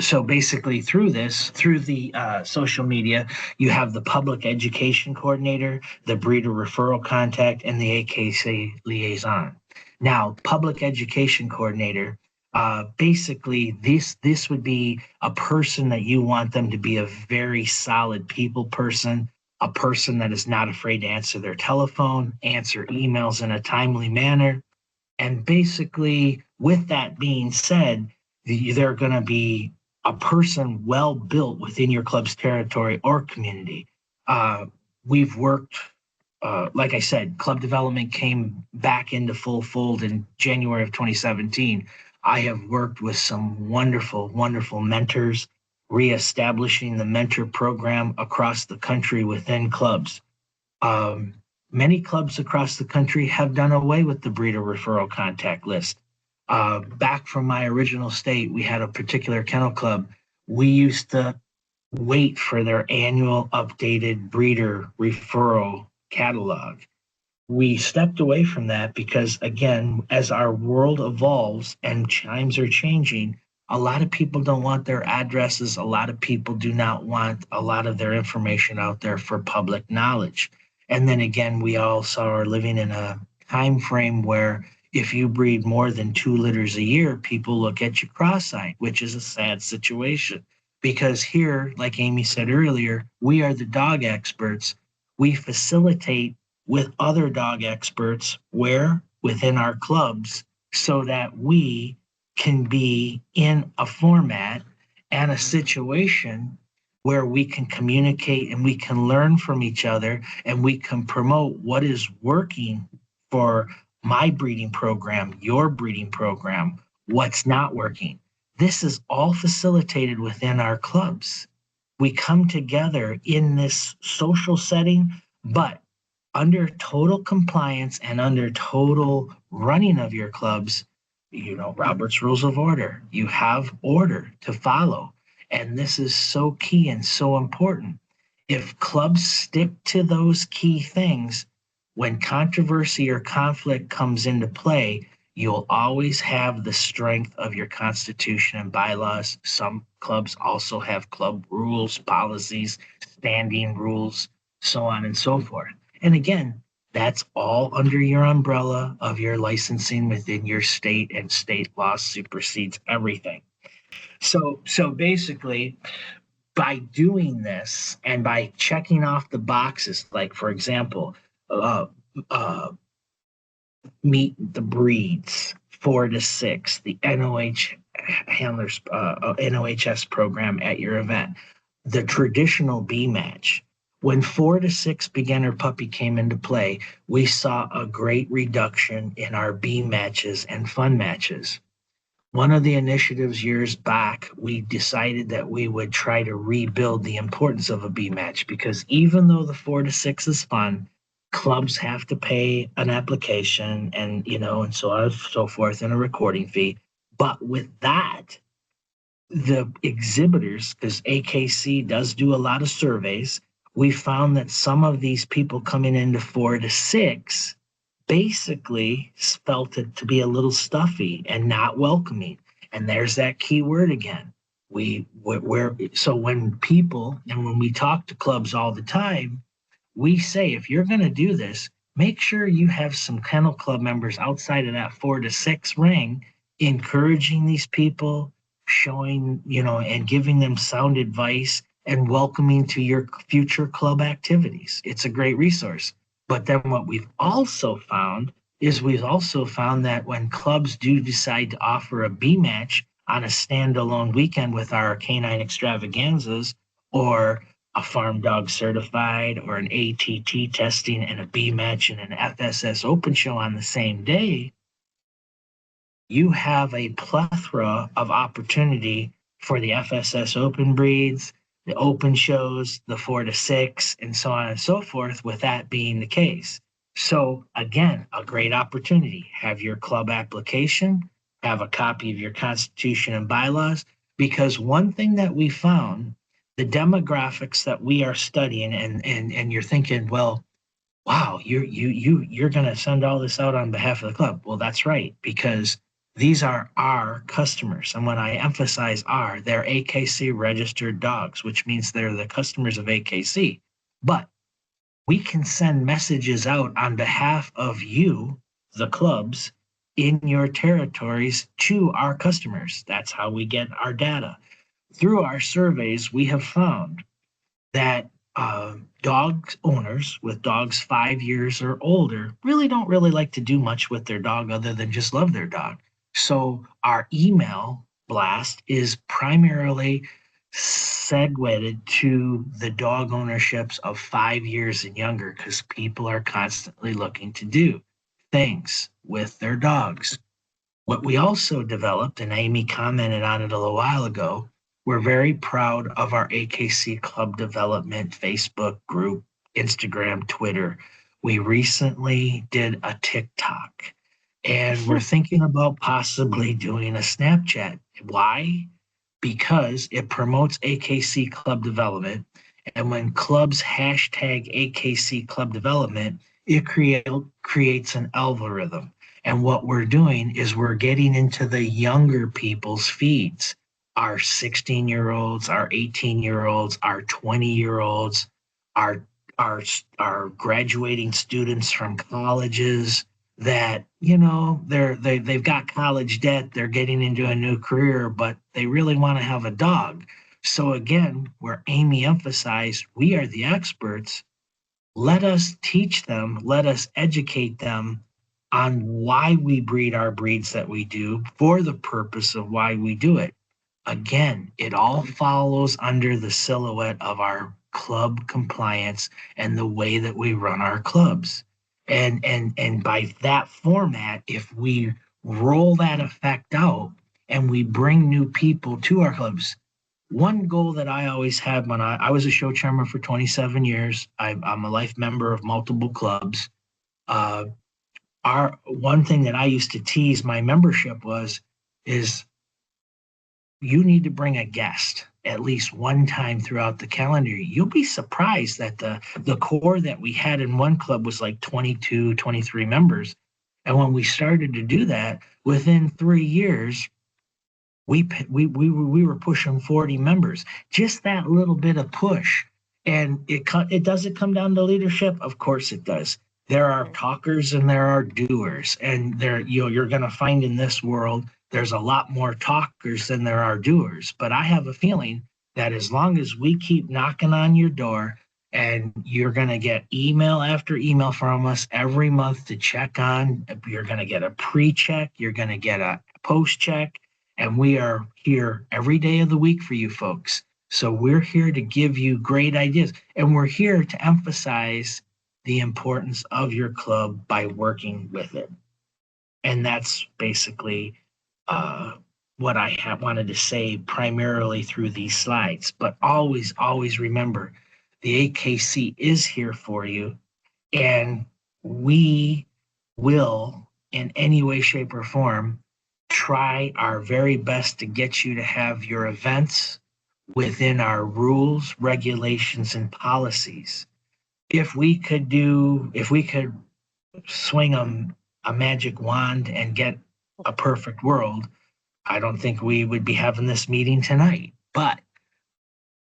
so basically through the social media, you have the public education coordinator, the breeder referral contact, and the AKC liaison. Now, public education coordinator, basically this would be a person that you want them to be a very solid people person, a person that is not afraid to answer their telephone, answer emails in a timely manner. And basically, with that being said, they're going to be a person well built within your club's territory or community. We've worked, like I said, club development came back into full fold in January of 2017. I have worked with some wonderful, wonderful mentors, reestablishing the mentor program across the country within clubs. Um, Many clubs across the country have done away with the breeder referral contact list. Back from my original state, we had a particular kennel club. We used to wait for their annual updated breeder referral catalog. We stepped away from that because, again, as our world evolves and times are changing, a lot of people don't want their addresses. A lot of people do not want a lot of their information out there for public knowledge. And then again, we also are living in a time frame where if you breed more than 2 litters a year, people look at you cross-eyed, which is a sad situation. Because here, like Amy said earlier, we are the dog experts. We facilitate with other dog experts where within our clubs, so that we can be in a format and a situation where we can communicate and we can learn from each other and we can promote what is working for my breeding program, your breeding program, what's not working. This is all facilitated within our clubs. We come together in this social setting, but under total compliance and under total running of your clubs, Robert's Rules of Order. You have order to follow. And this is so key and so important. If clubs stick to those key things, when controversy or conflict comes into play, you'll always have the strength of your constitution and bylaws. Some clubs also have club rules, policies, standing rules, so on and so forth. And again, that's all under your umbrella of your licensing within your state, and state law supersedes everything. So basically, by doing this and by checking off the boxes, like for example, uh, uh, meet the breeds 4 to 6, the NOH handlers, NOHS program at your event, the traditional B match. When 4 to 6 beginner puppy came into play, we saw a great reduction in our B matches and fun matches. One of the initiatives years back, we decided that we would try to rebuild the importance of a B match, because even though the 4 to 6 is fun, clubs have to pay an application and so on and so forth, and a recording fee. But with that, the exhibitors, because AKC does do a lot of surveys, we found that some of these people coming into 4 to 6 basically felt it to be a little stuffy and not welcoming. And there's that key word again. So when people and when we talk to clubs all the time, we say if you're going to do this, make sure you have some kennel club members outside of that 4 to 6 ring, encouraging these people, showing, and giving them sound advice and welcoming to your future club activities. It's a great resource. But then what we've also found that when clubs do decide to offer a B match on a standalone weekend with our canine extravaganzas, or a farm dog certified, or an ATT testing and a B match and an FSS open show on the same day, you have a plethora of opportunity for the FSS open breeds, the open shows, the 4 to 6, and so on and so forth, with that being the case. So again, a great opportunity. Have your club application, have a copy of your constitution and bylaws, because one thing that we found, the demographics that we are studying, and you're thinking, well, wow, you're going to send all this out on behalf of the club. Well, that's right, because these are our customers. And when I emphasize our, they're AKC registered dogs, which means they're the customers of AKC. But we can send messages out on behalf of you, the clubs, in your territories to our customers. That's how we get our data. Through our surveys, we have found that dog owners with dogs 5 years or older don't really like to do much with their dog other than just love their dog. So our email blast is primarily segued to the dog ownerships of 5 years and younger, because people are constantly looking to do things with their dogs. What we also developed, and Amy commented on it a little while ago, we're very proud of our AKC Club Development Facebook group, Instagram, Twitter. We recently did a TikTok, and we're thinking about possibly doing a Snapchat. Why? Because it promotes AKC Club Development. And when clubs hashtag AKC Club Development, it creates an algorithm. And what we're doing is we're getting into the younger people's feeds, our 16-year-olds, our 18-year-olds, our 20-year-olds, our our graduating students from colleges that they've got college debt, they're getting into a new career, but they really want to have a dog. So again, where Amy emphasized, we are the experts. Let us teach them, let us educate them on why we breed our breeds that we do, for the purpose of why we do it. Again, it all follows under the silhouette of our club compliance and the way that we run our clubs. And by that format, if we roll that effect out and we bring new people to our clubs, one goal that I always had when I was a show chairman for 27 years, I'm a life member of multiple clubs. Our one thing that I used to tease my membership is you need to bring a guest at least one time throughout the calendar year. You'll be surprised that the core that we had in one club was like 22, 23 members. And when we started to do that, within 3 years, we were pushing 40 members. Just that little bit of push. And it does it come down to leadership? Of course it does. There are talkers and there are doers. And you're going to find in this world there's a lot more talkers than there are doers. But I have a feeling that as long as we keep knocking on your door, and you're going to get email after email from us every month to check on, you're going to get a pre-check, you're going to get a post-check, and we are here every day of the week for you folks. So we're here to give you great ideas, and we're here to emphasize the importance of your club by working with it. And that's basically what I wanted to say primarily through these slides. But always, always remember, the AKC is here for you, and we will, in any way, shape, or form, try our very best to get you to have your events within our rules, regulations, and policies. If we could swing a magic wand and get a perfect world, I don't think we would be having this meeting tonight. But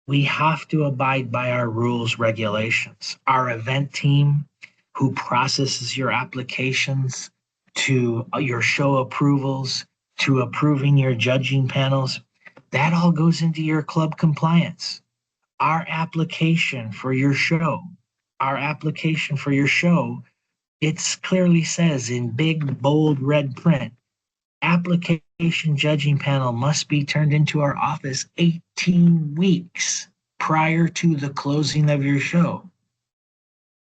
we have to abide by our rules, regulations. Our event team, who processes your applications, to your show approvals, to approving your judging panels, that all goes into your club compliance. Our application for your show, our application for your show, it clearly says in big, bold red print, application judging panel must be turned into our office 18 weeks prior to the closing of your show.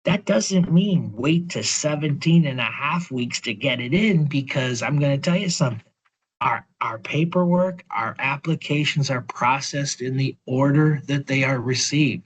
That doesn't mean wait to 17 and a half weeks to get it in, because I'm going to tell you something. Our paperwork, our applications are processed in the order that they are received.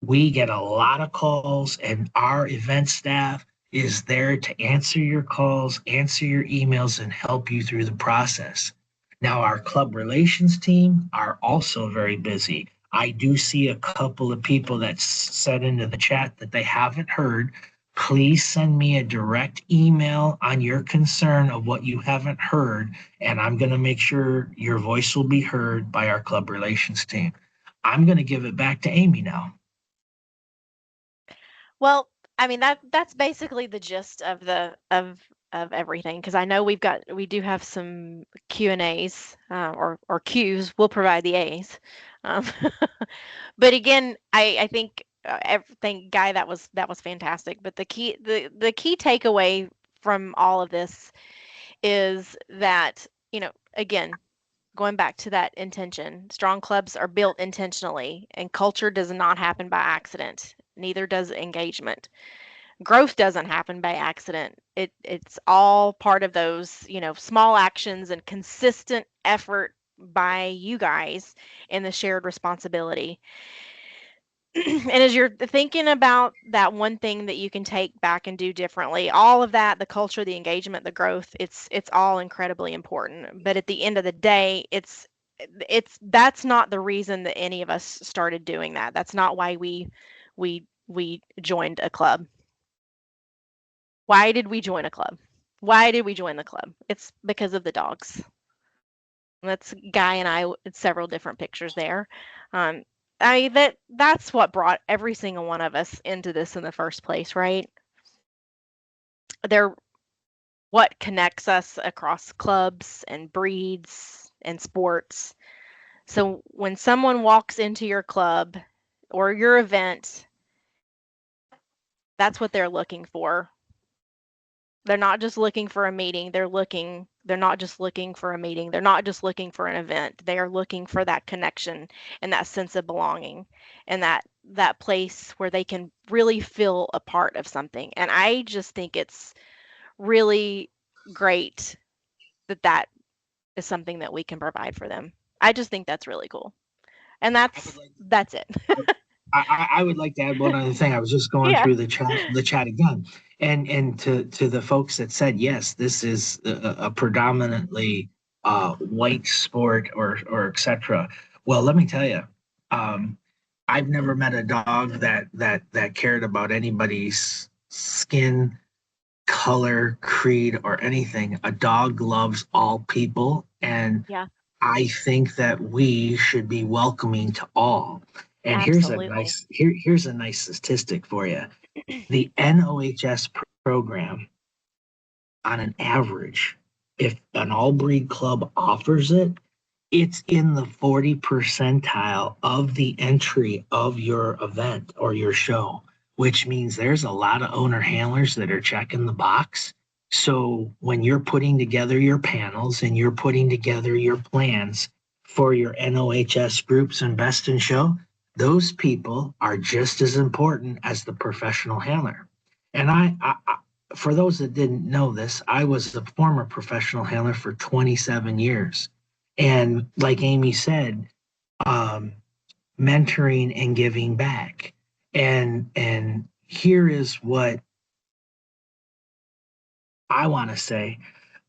We get a lot of calls, and our event staff is there to answer your calls, answer your emails, and help you through the process. Now, our club relations team are also very busy. I do see a couple of people that said into the chat that they haven't heard. Please send me a direct email on your concern of what you haven't heard, and I'm going to make sure your voice will be heard by our club relations team. I'm going to give it back to Amy now. Well, I mean that's basically the gist of the of everything, because I know we do have some Q&As, or Q's. We'll provide the A's. Um, but again, I think everything, Guy, that was fantastic. But the key takeaway from all of this is that, again, going back to that intention, strong clubs are built intentionally, and culture does not happen by accident. Neither does engagement. Growth doesn't happen by accident. It's all part of those, small actions and consistent effort by you guys and the shared responsibility. And as you're thinking about that one thing that you can take back and do differently, all of that, the culture, the engagement, the growth, it's all incredibly important. But at the end of the day, that's not the reason that any of us started doing that. That's not why we joined a club. Why did we join a club? Why did we join the club? It's because of the dogs. That's Guy and I, several different pictures there. Um, that's what brought every single one of us into this in the first place, right? They're what connects us across clubs and breeds and sports. So when someone walks into your club or your event, that's what they're looking for. They're not just looking for a meeting. They're not just looking for a meeting. They're not just looking for an event. They are looking for that connection and that sense of belonging, and that place where they can really feel a part of something. And I just think it's really great that is something that we can provide for them. I just think that's really cool. And that's it. I would like to add one other thing. I was just going Yeah. through the chat again, and to the folks that said yes, this is a predominantly white sport or etc. Well, let me tell you, I've never met a dog that cared about anybody's skin, color, creed, or anything. A dog loves all people, and Yeah, I think that we should be welcoming to all. And absolutely. here's a nice statistic for you. The NOHS program, on an average, if an all breed club offers it, it's in the 40 percentile of the entry of your event or your show, which means there's a lot of owner handlers that are checking the box. So when you're putting together your panels and you're putting together your plans for your NOHS groups and best in show, those people are just as important as the professional handler. And for those that didn't know this, I was a former professional handler for 27 years. And like Amy said, um, mentoring and giving back. And here is what I want to say.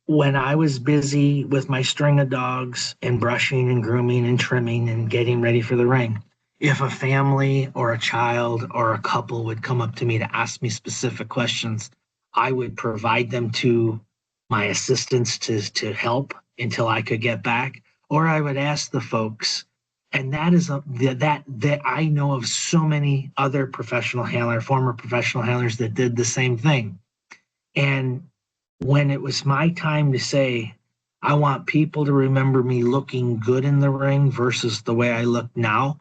When I was busy with my string of dogs and brushing and grooming and trimming and getting ready for the ring, if a family or a child or a couple would come up to me to ask me specific questions, I would provide them to my assistants to help. until I could get back, or I would ask the folks. And that is that I know of so many other former professional handlers that did the same thing. And when it was my time to say, I want people to remember me looking good in the ring versus the way I look now,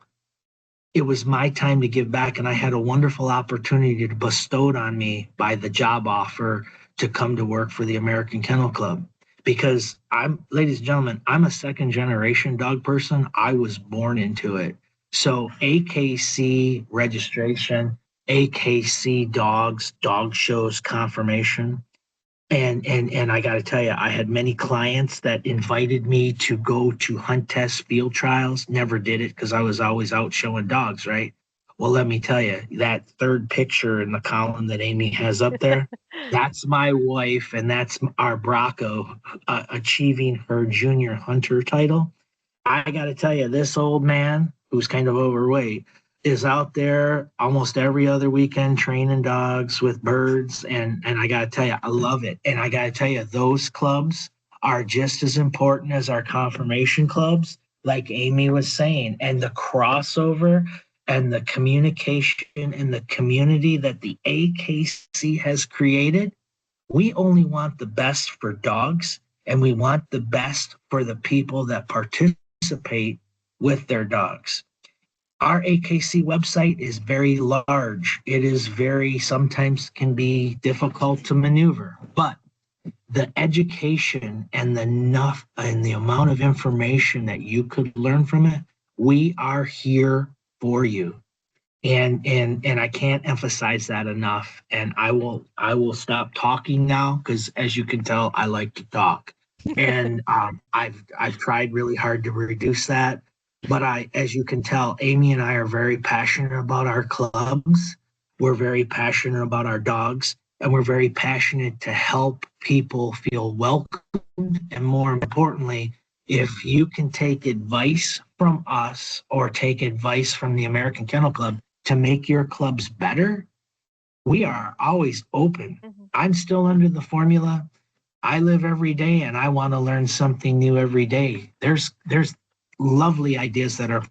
it was my time to give back. And I had a wonderful opportunity to bestowed on me by the job offer to come to work for the American Kennel Club. Because ladies and gentlemen, I'm a second generation dog person. I was born into it. So AKC registration, AKC dogs, dog shows confirmation. And I got to tell you, I had many clients that invited me to go to hunt test field trials. Never did it because I was always out showing dogs, right? Well, let me tell you, that third picture in the column that Amy has up there, that's my wife, and that's our Bracco achieving her junior hunter title. I got to tell you, this old man who's kind of overweight is out there almost every other weekend training dogs with birds. And I got to tell you, I love it. And I got to tell you, those clubs are just as important as our confirmation clubs, like Amy was saying, and the crossover and the communication and the community that the AKC has created. We only want the best for dogs, and we want the best for the people that participate with their dogs. Our AKC website is very large. It is sometimes can be difficult to maneuver, but the education and the amount of information that you could learn from it, we are here for you. And I can't emphasize that enough. And I will stop talking now because, as you can tell, I like to talk. And I've tried really hard to reduce that. But as you can tell, Amy and I are very passionate about our clubs. We're very passionate about our dogs, and we're very passionate to help people feel welcomed. And more importantly, if you can take advice from us or take advice from the American Kennel Club to make your clubs better, we are always open. Mm-hmm. I'm still under the formula. I live every day and I want to learn something new every day. There's lovely ideas that are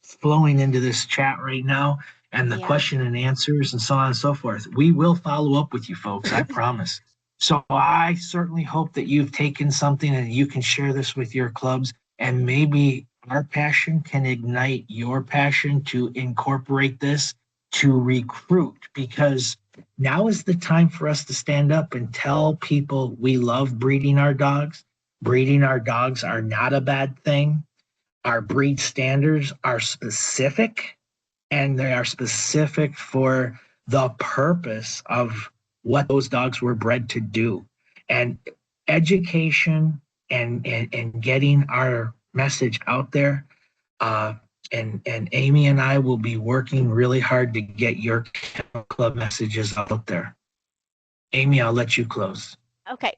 flowing into this chat right now, and the question and answers and so on and so forth. We will follow up with you folks, I promise. So I certainly hope that you've taken something and you can share this with your clubs, and maybe our passion can ignite your passion to incorporate this to recruit, because now is the time for us to stand up and tell people we love breeding our dogs. Breeding our dogs are not a bad thing. Our breed standards are specific, and they are specific for the purpose of what those dogs were bred to do. And education and getting our message out there. And Amy and I will be working really hard to get your club messages out there. Amy, I'll let you close. Okay.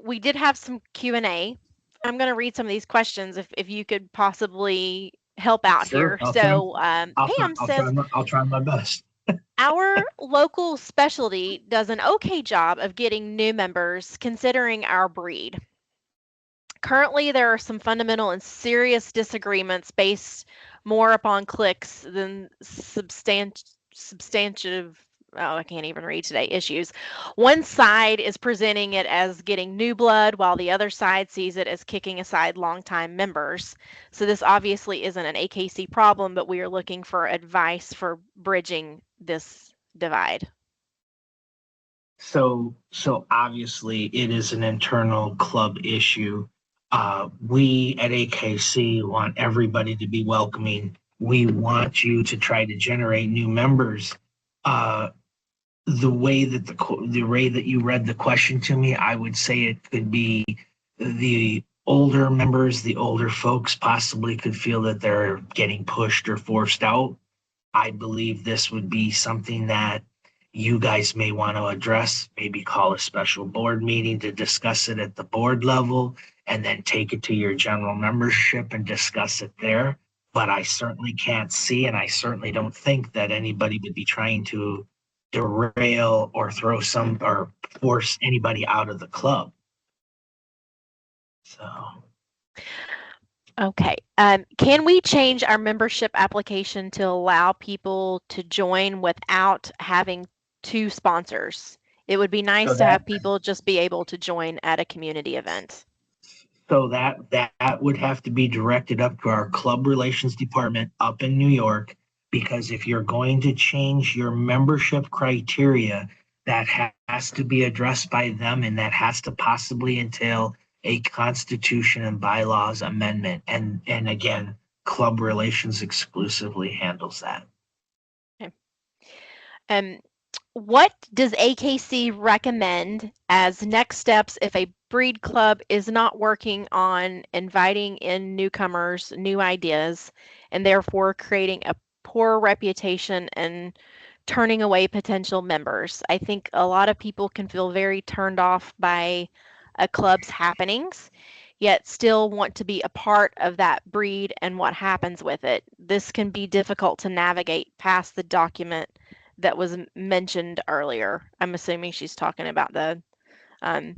We did have some Q&A. I'm going to read some of these questions if you could possibly help out here. Pam says, I'll try my best. Our local specialty does an okay job of getting new members considering our breed. Currently, there are some fundamental and serious disagreements based more upon clicks than substantive, I can't even read today, issues. One side is presenting it as getting new blood, while the other side sees it as kicking aside longtime members. So this obviously isn't an AKC problem, but we are looking for advice for bridging this divide. So obviously it is an internal club issue. We at AKC want everybody to be welcoming. We want you to try to generate new members. The way that you read the question to me, I would say it could be the older members, the older folks possibly could feel that they're getting pushed or forced out. I believe this would be something that you guys may want to address, maybe call a special board meeting to discuss it at the board level, and then take it to your general membership and discuss it there. But I certainly can't see, and I certainly don't think that anybody would be trying to derail or force anybody out of the club. So Okay. Can we change our membership application to allow people to join without having two sponsors? It would be so nice to that have people just be able to join at a community event. that would have to be directed up to our club relations department up in New York, because if you're going to change your membership criteria, that has to be addressed by them, and that has to possibly entail a constitution and bylaws amendment. And again, club relations exclusively handles that. Okay. Um, what does AKC recommend as next steps if a breed club is not working on inviting in newcomers, new ideas, and therefore creating a poor reputation and turning away potential members? I think a lot of people can feel very turned off by a club's happenings, yet still want to be a part of that breed and what happens with it. This can be difficult to navigate past the document that was mentioned earlier. I'm assuming she's talking about the um,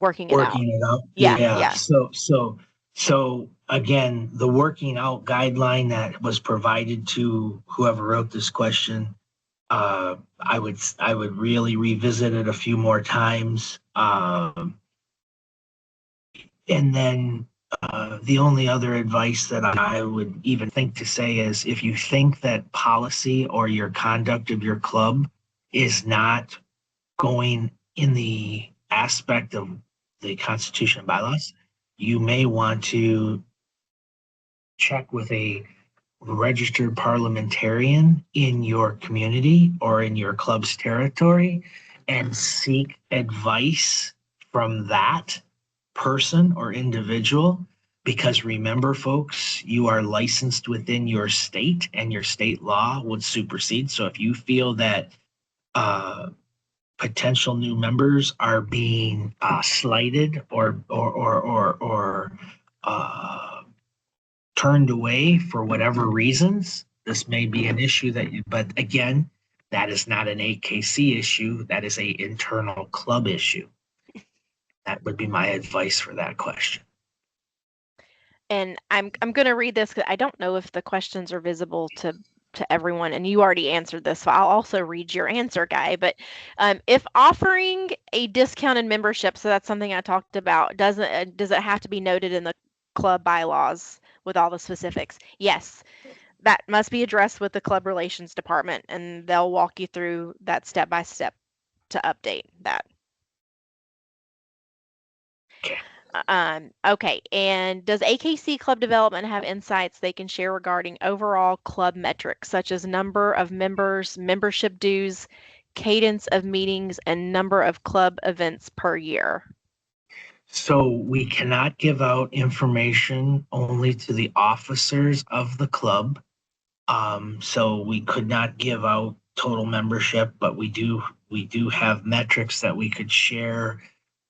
working it out. Working it out. Yeah, Yeah. yeah. So again, the working out guideline that was provided to whoever wrote this question, I would really revisit it a few more times. And then the only other advice that I would even think to say is, if you think that policy or your conduct of your club is not going in the aspect of the Constitution and bylaws, you may want to check with a registered parliamentarian in your community or in your club's territory and seek advice from that person or individual. Because remember, folks, you are licensed within your state and your state law would supersede. So if you feel that potential new members are being slighted or turned away for whatever reasons, this may be an issue that you, but again, that is not an AKC issue. That is a internal club issue. That would be my advice for that question. And I'm going to read this because I don't know if the questions are visible to everyone, and you already answered this, so I'll also read your answer, Guy. But if offering a discounted membership, so that's something I talked about, does it have to be noted in the club bylaws with all the specifics? Yes, that must be addressed with the club relations department, and they'll walk you through that step by step to update that. Okay. Okay, and does AKC Club Development have insights they can share regarding overall club metrics, such as number of members, membership dues, cadence of meetings, and number of club events per year? So we cannot give out information only to the officers of the club. So we could not give out total membership, but we do have metrics that we could share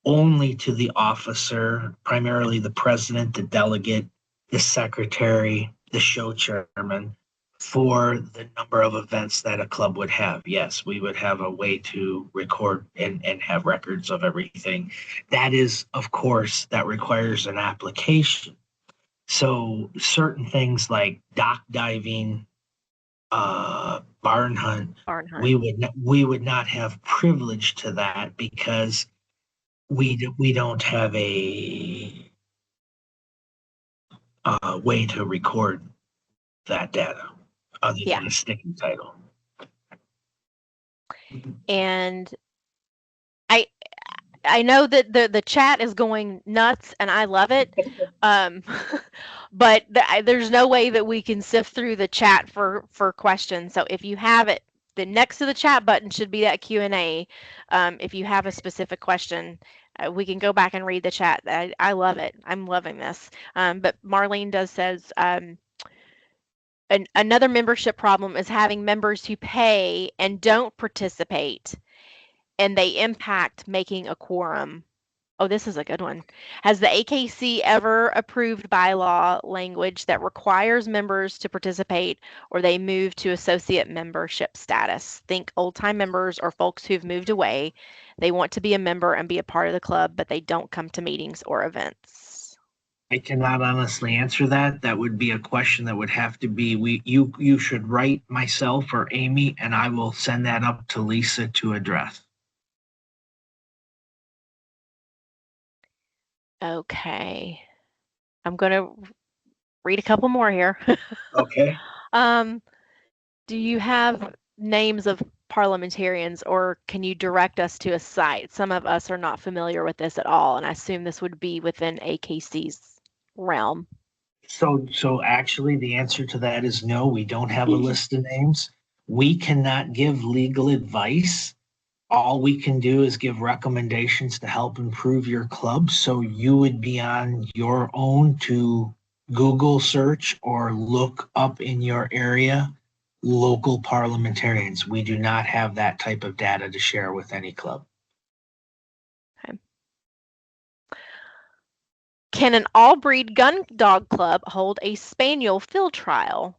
only to the officer, primarily the president, the delegate, the secretary, the show chairman, for the number of events that a club would have. Yes, we would have a way to record and have records of everything. That is, of course, that requires an application. So certain things like dock diving, barn hunt, Barn hunt. we would not have privilege to that because we don't have a way to record that data other Yeah. than a sticking title. And I I know that the chat is going nuts and I love it. Um, but there's no way that we can sift through the chat for questions. So if you have it, the next to the chat button should be that Q&A. If you have a specific question, we can go back and read the chat. I love it. I'm loving this. But Marlene does says another membership problem is having members who pay and don't participate, and they impact making a quorum. Oh, this is a good one. Has the AKC ever approved bylaw language that requires members to participate or they move to associate membership status? Think old-time members or folks who've moved away. They want to be a member and be a part of the club, but they don't come to meetings or events. I cannot honestly answer that. That would be a question that would have to be you should write myself or Amy, and I will send that up to Lisa to address. Okay. I'm going to read a couple more here. Okay. Do you have names of parliamentarians, or can you direct us to a site? Some of us are not familiar with this at all, and I assume this would be within AKC's realm. So actually, the answer to that is no. We don't have a list of names. We cannot give legal advice. All we can do is give recommendations to help improve your club. So you would be on your own to Google search or look up in your area local parliamentarians. We do not have that type of data to share with any club. Okay. Can an all-breed gun dog club hold a spaniel field trial?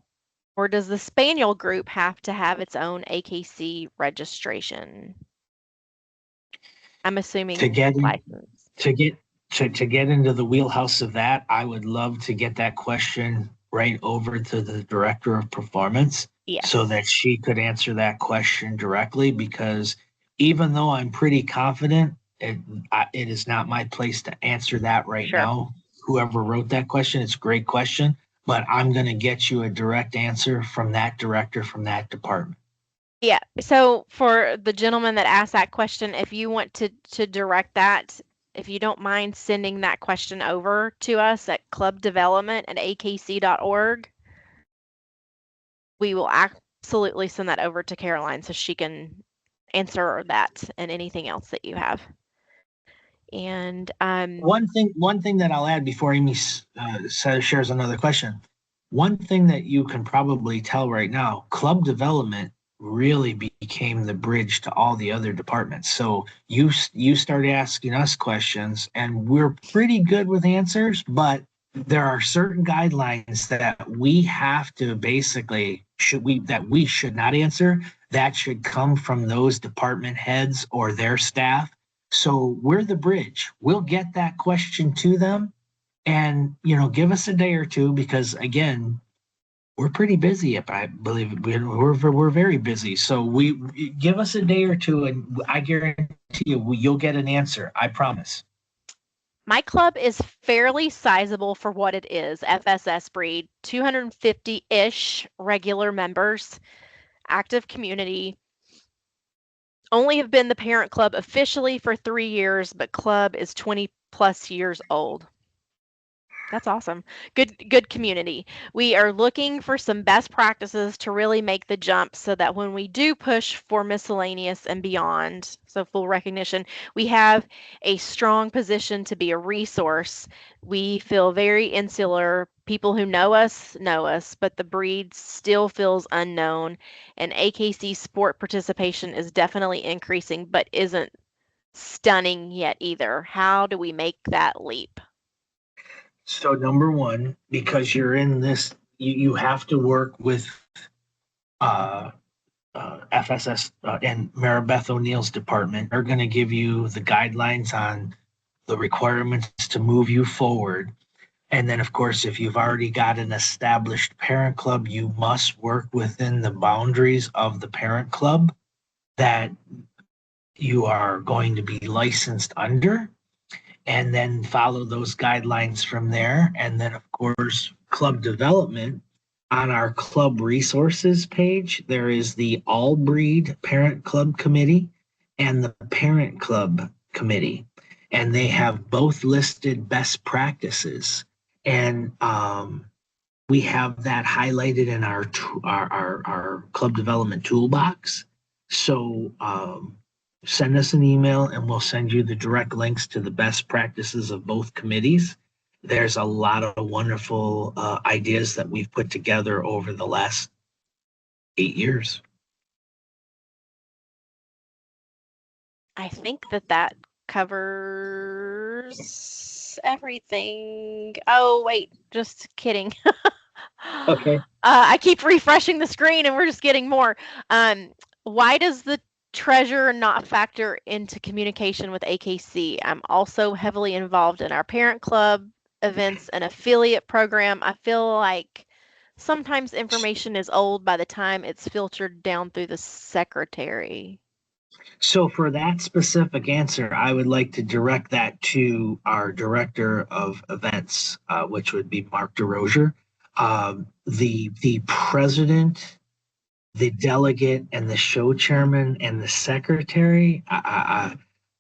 Or does the spaniel group have to have its own AKC registration? I'm To assuming get in, license. to get to get into the wheelhouse of that, I would love to get that question right over to the director of performance so Yes. that she could answer that question directly. Because even though I'm pretty confident, it is not my place to answer that right Sure. now. Whoever wrote that question, it's a great question, but I'm going to get you a direct answer from that director from that department. Yeah. So for the gentleman that asked that question, if you want to direct that, if you don't mind sending that question over to us at clubdevelopment@akc.org, we will absolutely send that over to Caroline so she can answer that and anything else that you have. And One thing that I'll add before Amy shares another question. One thing that you can probably tell right now, club development really became the bridge to all the other departments. So you started asking us questions, and we're pretty good with answers, but there are certain guidelines that we have to basically we should not answer. That should come from those department heads or their staff, so we're the bridge. We'll get that question to them and, give us a day or two because, again, we're pretty busy. If I believe we're very busy. So we give us a day or two and I guarantee you'll get an answer. I promise. my club is fairly sizable for what it is. FSS breed, 250-ish regular members, active community. Only have been the parent club officially for 3 years, but club is 20 plus years old. That's awesome. Good community. We are looking for some best practices to really make the jump so that when we do push for miscellaneous and beyond, so full recognition, we have a strong position to be a resource. We feel very insular. People who know us, but the breed still feels unknown. And AKC sport participation is definitely increasing, but isn't stunning yet either. How do we make that leap? So number one, because you're in this, you have to work with uh, FSS and Maribeth O'Neill's department. They're going to give you the guidelines on the requirements to move you forward. And then, of course, if you've already got an established parent club, you must work within the boundaries of the parent club that you are going to be licensed under, and then follow those guidelines from there. And then, of course, club development. On our club resources page, there is the All Breed Parent Club Committee and the Parent Club Committee, and they have both listed best practices. And we have that highlighted in our club development toolbox. So send us an email and we'll send you the direct links to the best practices of both committees. There's a lot of wonderful ideas that we've put together over the last 8 years. I think that covers everything. Oh, wait, just kidding. Okay. I keep refreshing the screen and we're just getting more. Why does the treasurer not factor into communication with AKC? I'm also heavily involved in our parent club events an affiliate program? I feel like sometimes information is old by the time it's filtered down through the secretary. So for that specific answer, I would like to direct that to our director of events, which would be Mark DeRozier. The president, the delegate, and the show chairman and the secretary.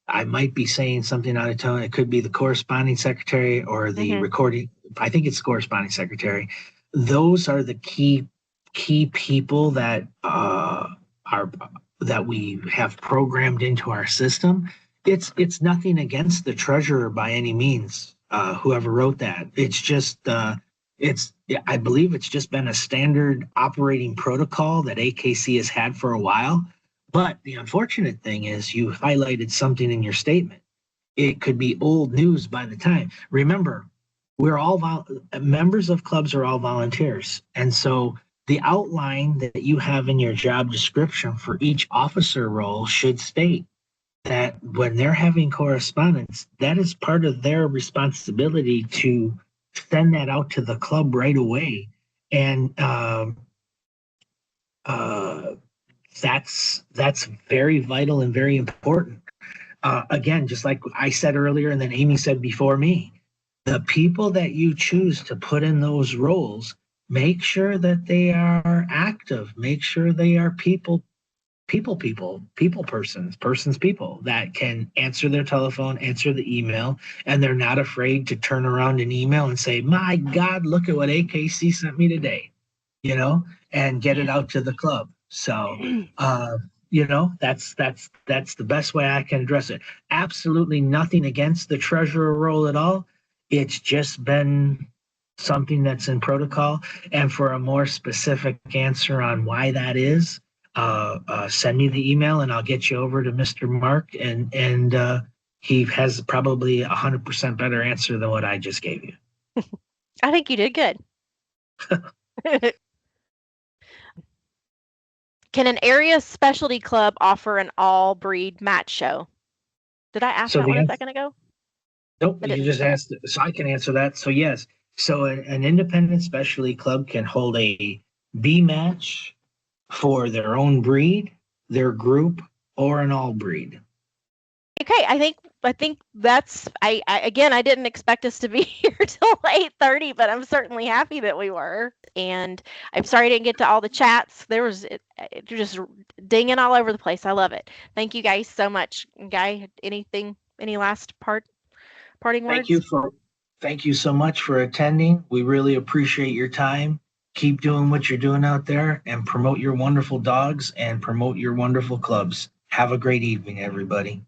I might be saying something out of tone. It could be the corresponding secretary or the Hmm. recording. I think it's the corresponding secretary. Those are the key people that are that we have programmed into our system. It's nothing against the treasurer by any means. Whoever wrote that, it's just it's I believe it's just been a standard operating protocol that AKC has had for a while. But the unfortunate thing is you highlighted something in your statement. It could be old news by the time. Remember, we're all members of clubs are all volunteers. And so the outline that you have in your job description for each officer role should state that when they're having correspondence, that is part of their responsibility to send that out to the club right away. And uh, that's very vital and very important. Again, just like I said earlier, and then Amy said before me, the people that you choose to put in those roles, make sure that they are active. Make sure they are people persons, people that can answer their telephone, answer the email, and they're not afraid to turn around an email and say, "My God, look at what AKC sent me today," you know, and get it out to the club. So, that's the best way I can address it. Absolutely nothing against the treasurer role at all. It's just been something that's in protocol. And for a more specific answer on why that is, send me the email and I'll get you over to Mr. Mark, and he has probably 100% better answer than what I just gave you. I think you did good. Can an area specialty club offer an all breed match show? Did I ask So that one the a answer, second ago? nope, I you didn't. just asked, so I can answer that. So yes, so an independent specialty club can hold a B match for their own breed, their group, or an all breed. Okay, I think that's I again I didn't expect us to be here till 8:30, but I'm certainly happy that we were. And I'm sorry I didn't get to all the chats. There was it just dinging all over the place. I love it. Thank you guys so much. Guy, any last parting Thank words? you for thank you so much for attending. We really appreciate your time. Keep doing what you're doing out there and promote your wonderful dogs and promote your wonderful clubs. Have a great evening, everybody.